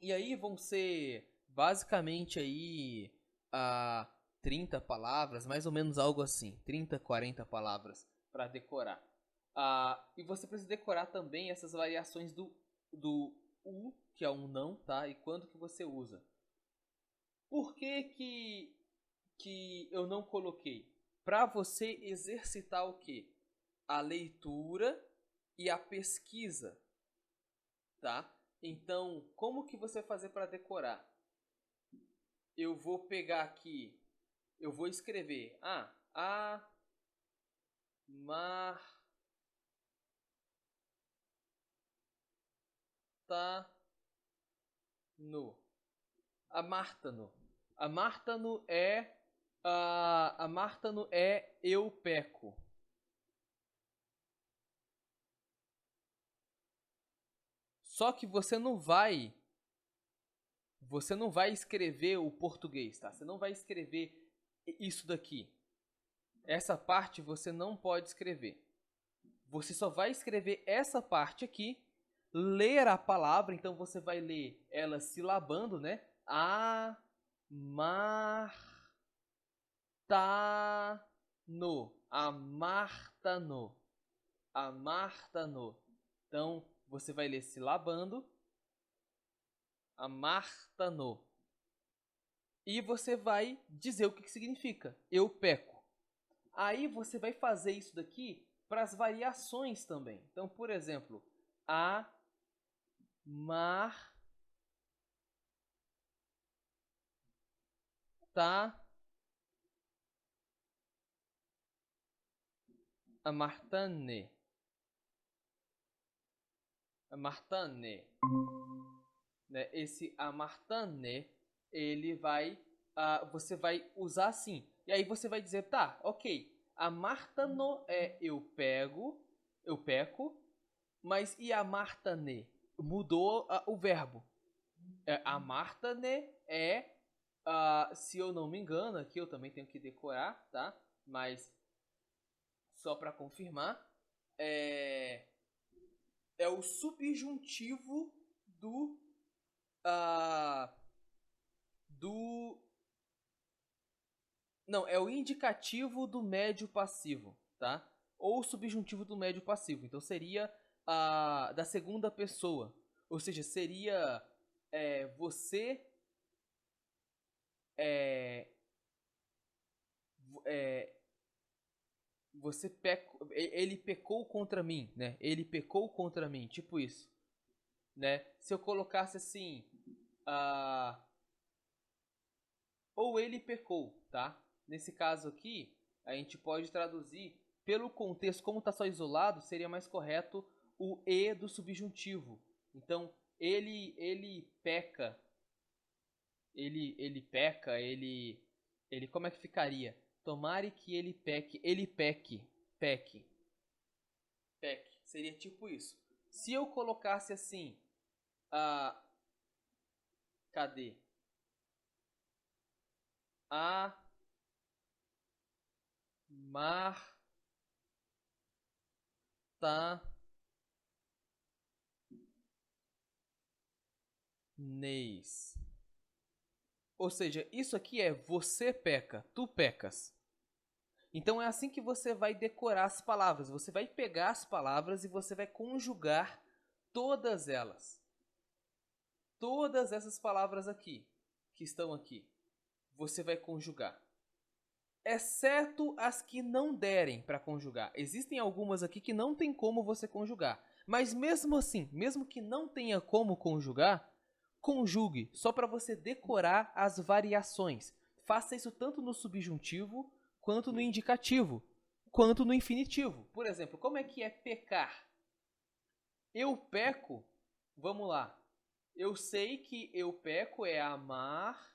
E aí vão ser basicamente aí 30 palavras, mais ou menos algo assim. 30, 40 palavras para decorar. E você precisa decorar também essas variações do U, que é um não, tá? E quando que você usa. Por que eu não coloquei? Para você exercitar o quê? A leitura e a pesquisa, tá? Então, como que você vai fazer para decorar? Eu vou pegar aqui, eu vou escrever Amártano. Amártano é eu peco. Só que você não vai escrever o português, tá? Você não vai escrever isso daqui. Essa parte você não pode escrever. Você só vai escrever essa parte aqui, ler a palavra, então você vai ler ela silabando, né? Amartano. Então você vai ler silabando. Amartano. E você vai dizer o que significa. Eu peco. Aí você vai fazer isso daqui para as variações também. Então, por exemplo, amartane. Né? Esse amartane, ele vai, você vai usar assim. E aí você vai dizer, tá, ok, amartano é eu peco, mas e amartane? Mudou o verbo. Amartane é, se eu não me engano, aqui eu também tenho que decorar, tá? Mas só para confirmar, é o subjuntivo não, é o indicativo do médio passivo, tá? Ou subjuntivo do médio passivo. Então seria da segunda pessoa. Ou seja, seria você é, é, ele pecou contra mim, né? Ele pecou contra mim, tipo isso, né? Se eu colocasse assim, ah, ou ele pecou, tá? Nesse caso aqui, a gente pode traduzir pelo contexto, como está só isolado, seria mais correto o e do subjuntivo. Então, ele peca, ele peca, ele como é que ficaria? Tomare que ele peque, peque, peque. Seria tipo isso. Se eu colocasse assim, a cadê? A Martanês. Ou seja, isso aqui é você peca, tu pecas. Então é assim que você vai decorar as palavras. Você vai pegar as palavras e você vai conjugar todas elas. Todas essas palavras aqui, que estão aqui, você vai conjugar. Exceto as que não derem para conjugar. Existem algumas aqui que não tem como você conjugar. Mas mesmo assim, mesmo que não tenha como conjugar, conjugue, só para você decorar as variações. Faça isso tanto no subjuntivo, quanto no indicativo, quanto no infinitivo. Por exemplo, como é que é pecar? Eu peco, vamos lá. Eu sei que eu peco é amar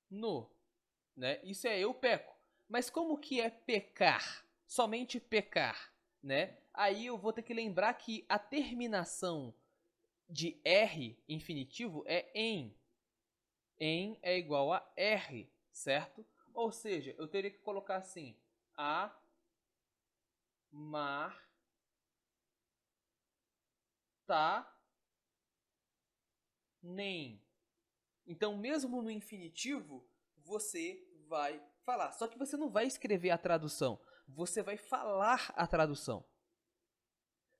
no, né? Isso é eu peco. Mas como que é pecar? Somente pecar, né? Aí eu vou ter que lembrar que a terminação de R infinitivo é em. Em é igual a R, certo? Ou seja, eu teria que colocar assim: a mar tá nem. Então, mesmo no infinitivo, você vai falar. Só que você não vai escrever a tradução. Você vai falar a tradução.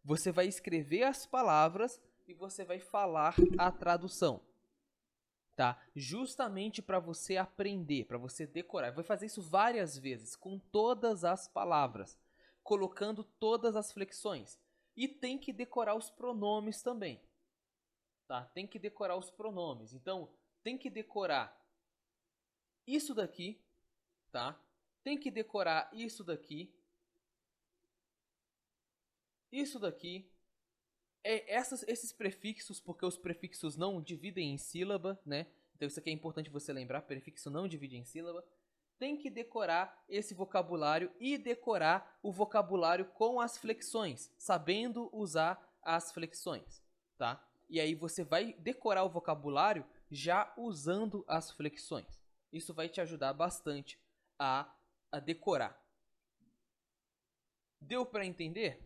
Você vai escrever as palavras e você vai falar a tradução. Tá? Justamente para você aprender, para você decorar. Vai fazer isso várias vezes, com todas as palavras, colocando todas as flexões. E tem que decorar os pronomes também. Tá? Tem que decorar os pronomes. Então, tem que decorar isso daqui, tá? Tem que decorar isso daqui, isso daqui, esses prefixos, porque os prefixos não dividem em sílaba, né? Então isso aqui é importante você lembrar, prefixo não divide em sílaba. Tem que decorar esse vocabulário e decorar o vocabulário com as flexões, sabendo usar as flexões, tá? E aí você vai decorar o vocabulário já usando as flexões. Isso vai te ajudar bastante a decorar. Deu para entender?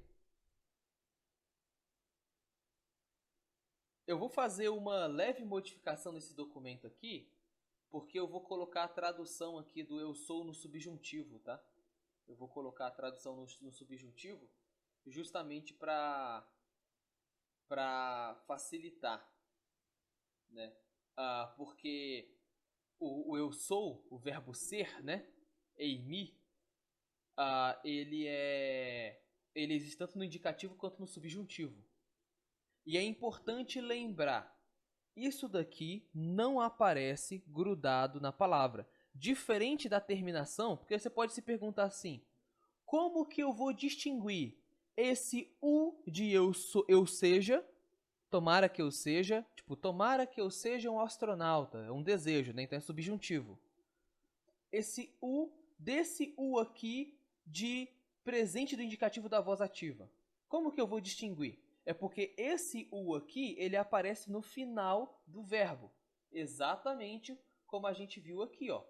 Eu vou fazer uma leve modificação nesse documento aqui, porque eu vou colocar a tradução aqui do eu sou no subjuntivo, tá? Eu vou colocar a tradução no subjuntivo justamente para facilitar, né? Porque o eu sou, o verbo ser, né? Eimi, ele existe tanto no indicativo quanto no subjuntivo. E é importante lembrar, isso daqui não aparece grudado na palavra. Diferente da terminação, porque você pode se perguntar assim: como que eu vou distinguir esse u de eu seja, tomara que eu seja, tipo, tomara que eu seja um astronauta, é um desejo, né? Então é subjuntivo. Esse u, desse u aqui de presente do indicativo da voz ativa. Como que eu vou distinguir? É porque esse u aqui, ele aparece no final do verbo. Exatamente como a gente viu aqui, ó.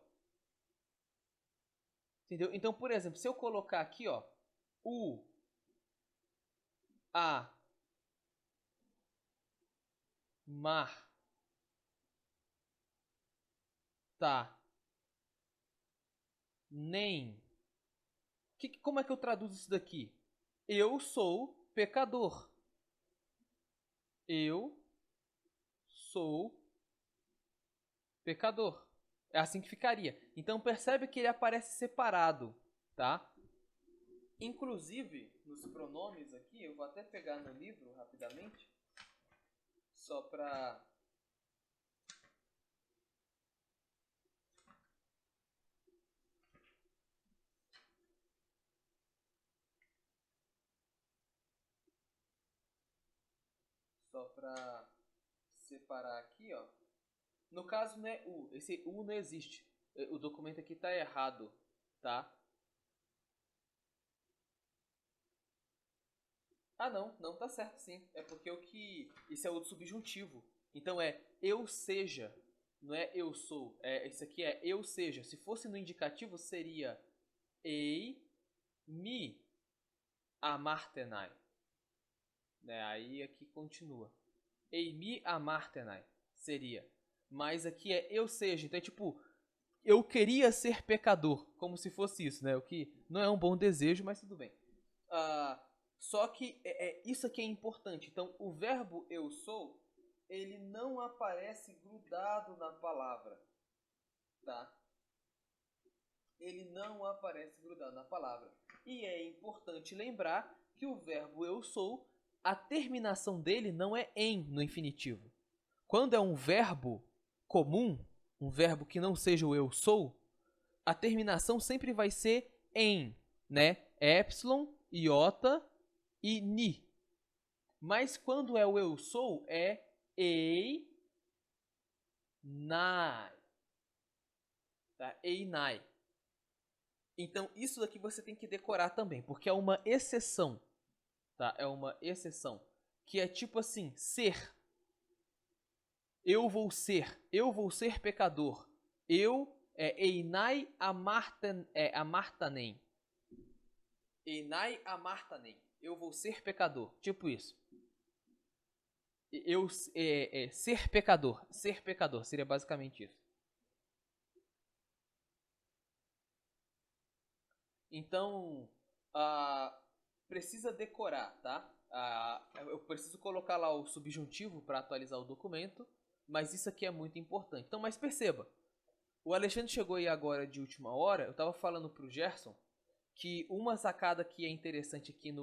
Entendeu? Então, por exemplo, se eu colocar aqui, ó, u, a, mar, tá, nem. O Como é que eu traduzo isso daqui? Eu sou pecador. Eu sou pecador. É assim que ficaria. Então percebe que ele aparece separado, tá? Inclusive, nos pronomes aqui, eu vou até pegar no livro rapidamente, só para separar aqui, ó. No caso não é U, esse U não existe. O documento aqui tá errado, tá? Ah, não tá certo sim. É porque isso é o subjuntivo. Então é eu seja, não é eu sou. Isso aqui é eu seja. Se fosse no indicativo seria ei mi amartenai. Né? Aí aqui continua. Ei mi amartenai seria. Mas aqui é eu seja. Então é tipo, eu queria ser pecador. Como se fosse isso, né? O que não é um bom desejo, mas tudo bem. Só que isso aqui é importante. Então, o verbo eu sou, ele não aparece grudado na palavra. Tá? Ele não aparece grudado na palavra. E é importante lembrar que o verbo eu sou, a terminação dele não é em no infinitivo. Quando é um verbo comum, um verbo que não seja o eu sou, a terminação sempre vai ser em, né? Epsilon, iota e ni. Mas quando é o eu sou, é ei, nai. Tá? Ei, nai. Então, isso daqui você tem que decorar também, porque é uma exceção. Tá? É uma exceção. Que é tipo assim, ser. Eu vou ser pecador. Eu einai amartanem. Einai amartanem. Eu vou ser pecador. Tipo isso. Ser pecador. Ser pecador seria basicamente isso. Então, precisa decorar, tá? Eu preciso colocar lá o subjuntivo para atualizar o documento, mas isso aqui é muito importante. Então, mas perceba, o Alexandre chegou aí agora de última hora, eu estava falando para o Gerson que uma sacada que é interessante aqui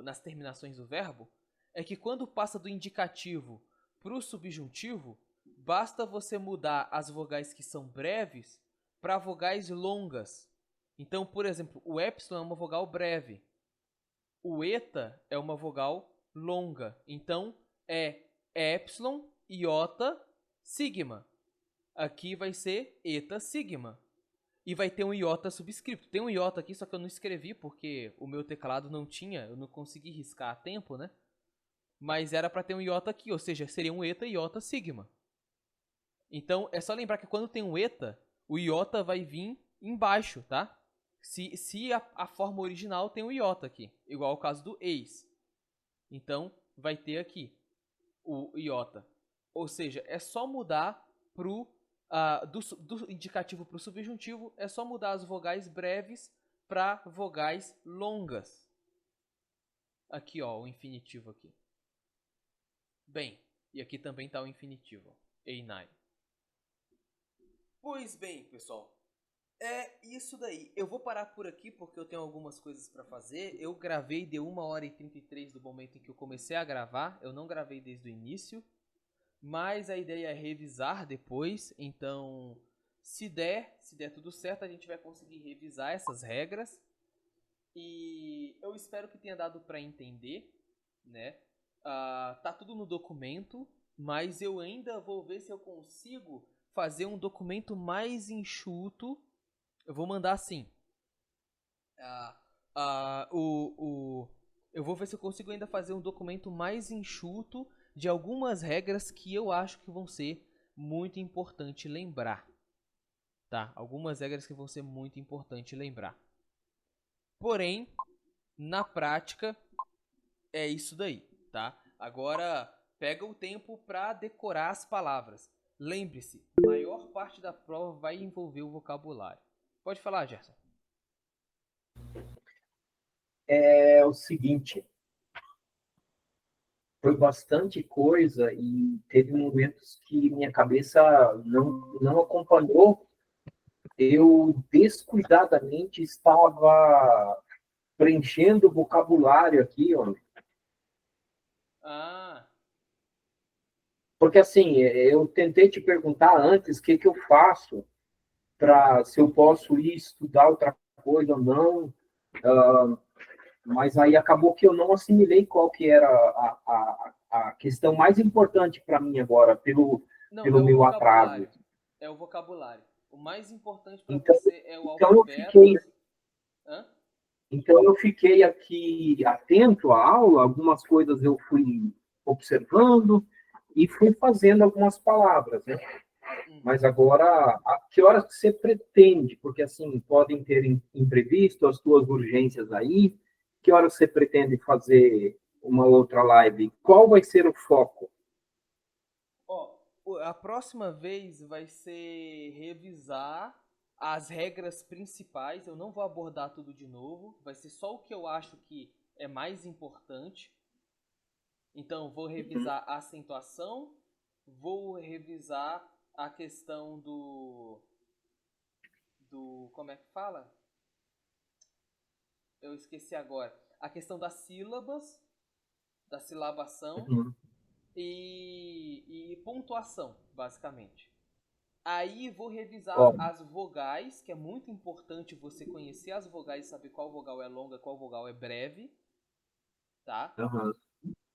nas terminações do verbo é que quando passa do indicativo para o subjuntivo, basta você mudar as vogais que são breves para vogais longas. Então, por exemplo, o epsilon é uma vogal breve. O eta é uma vogal longa. Então, é epsilon, iota, sigma. Aqui vai ser eta, sigma. E vai ter um iota subscrito. Tem um iota aqui, só que eu não escrevi porque o meu teclado não tinha. Eu não consegui riscar a tempo, né? Mas era para ter um iota aqui, ou seja, seria um eta, iota, sigma. Então, é só lembrar que quando tem um eta, o iota vai vir embaixo, tá? Se a forma original tem um iota aqui, igual ao caso do ex. Então, vai ter aqui o iota. Ou seja, é só mudar do indicativo para o subjuntivo, é só mudar as vogais breves para vogais longas. Aqui, ó, o infinitivo aqui. Bem, e aqui também está o infinitivo, einai. Pois bem, pessoal. É isso daí. Eu vou parar por aqui porque eu tenho algumas coisas para fazer. Eu gravei de 1h33 do momento em que eu comecei a gravar. Eu não gravei desde o início. Mas a ideia é revisar depois. Então, se der tudo certo, a gente vai conseguir revisar essas regras. E eu espero que tenha dado para entender, né? Tá tudo no documento, mas eu ainda vou ver se eu consigo fazer um documento mais enxuto. Eu vou mandar assim. Eu vou ver se eu consigo ainda fazer um documento mais enxuto de algumas regras que eu acho que vão ser muito importante lembrar. Tá? Algumas regras que vão ser muito importante lembrar. Porém, na prática, é isso daí, tá? Agora, pega o tempo para decorar as palavras. Lembre-se, a maior parte da prova vai envolver o vocabulário. Pode falar, Gerson.
É o seguinte, foi bastante coisa e teve momentos que minha cabeça não acompanhou. Eu descuidadamente estava preenchendo o vocabulário aqui, ó.
Ah,
Porque assim, eu tentei te perguntar antes o que que eu faço para se eu posso ir estudar outra coisa ou não, mas aí acabou que eu não assimilei qual que era a questão mais importante para mim agora,
não, é
pelo
o
meu atraso.
vocabulário. É o vocabulário. O mais importante para
Então,
você é o
então eu
alfabeto.
fiquei,
Hã?
então eu fiquei aqui atento à aula, algumas coisas eu fui observando e fui fazendo algumas palavras, né?
Uhum.
Mas agora, a que horas que você pretende? Porque assim, podem ter imprevisto, as tuas urgências aí. Que horas você pretende fazer uma outra live? Qual vai ser o foco?
Ó, a próxima vez vai ser revisar as regras principais. Eu não vou abordar tudo de novo. Vai ser só o que eu acho que é mais importante. Então, vou revisar a acentuação, vou revisar a questão como é que fala? Eu esqueci agora. A questão das sílabas, da silabação
Uhum.
e pontuação, basicamente. Aí vou revisar
Ó,
as vogais, que é muito importante você conhecer as vogais e saber qual vogal é longa, qual vogal é breve, tá?
uhum.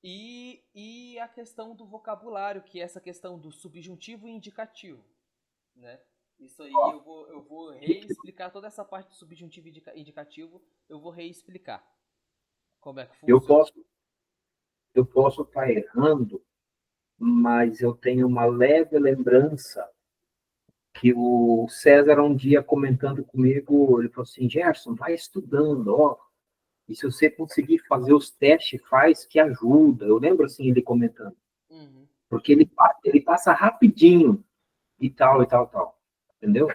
E a questão do vocabulário, que é essa questão do subjuntivo e indicativo, né? Isso aí
Ó,
eu vou
que
reexplicar toda essa parte do subjuntivo e indicativo, eu vou reexplicar como é que
eu
funciona.
posso, eu posso estar errando, mas eu tenho uma leve lembrança que o César um dia comentando comigo, ele falou assim, Gerson, vai estudando, ó, e se você conseguir fazer os testes, faz que ajuda. Eu lembro assim ele comentando,
Uhum,
porque ele passa rapidinho e tal, e tal, tal. Entendeu?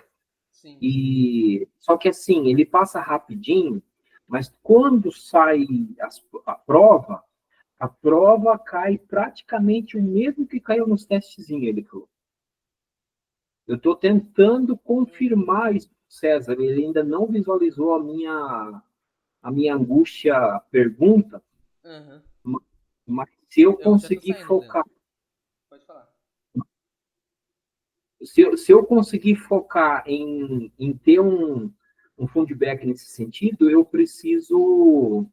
sim.
E só que assim, ele passa rapidinho, mas quando sai a prova cai praticamente o mesmo que caiu nos testezinhos, ele falou. Eu estou tentando
Uhum,
confirmar isso, César. Ele ainda não visualizou a minha angústia pergunta,
uhum.
mas se eu
Eu já tô
conseguir
saindo, Leandro.
focar,
Pode falar.
se eu conseguir focar em ter um feedback nesse sentido, eu preciso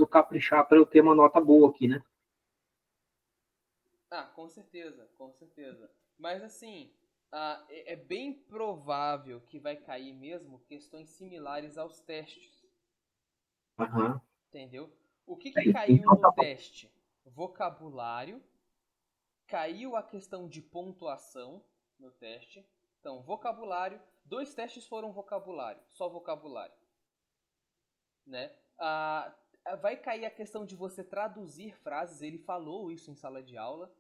caprichar para eu ter uma nota boa aqui, né?
Ah, com certeza, com certeza. Mas assim, é bem provável que vai cair mesmo questões similares aos testes,
Aham.
entendeu? O que que caiu
Então
no
tá bom.
teste? Vocabulário, caiu a questão de pontuação no teste. Então, vocabulário, dois testes foram vocabulário, só vocabulário, né? Vai cair a questão de você traduzir frases, ele falou isso em sala de aula.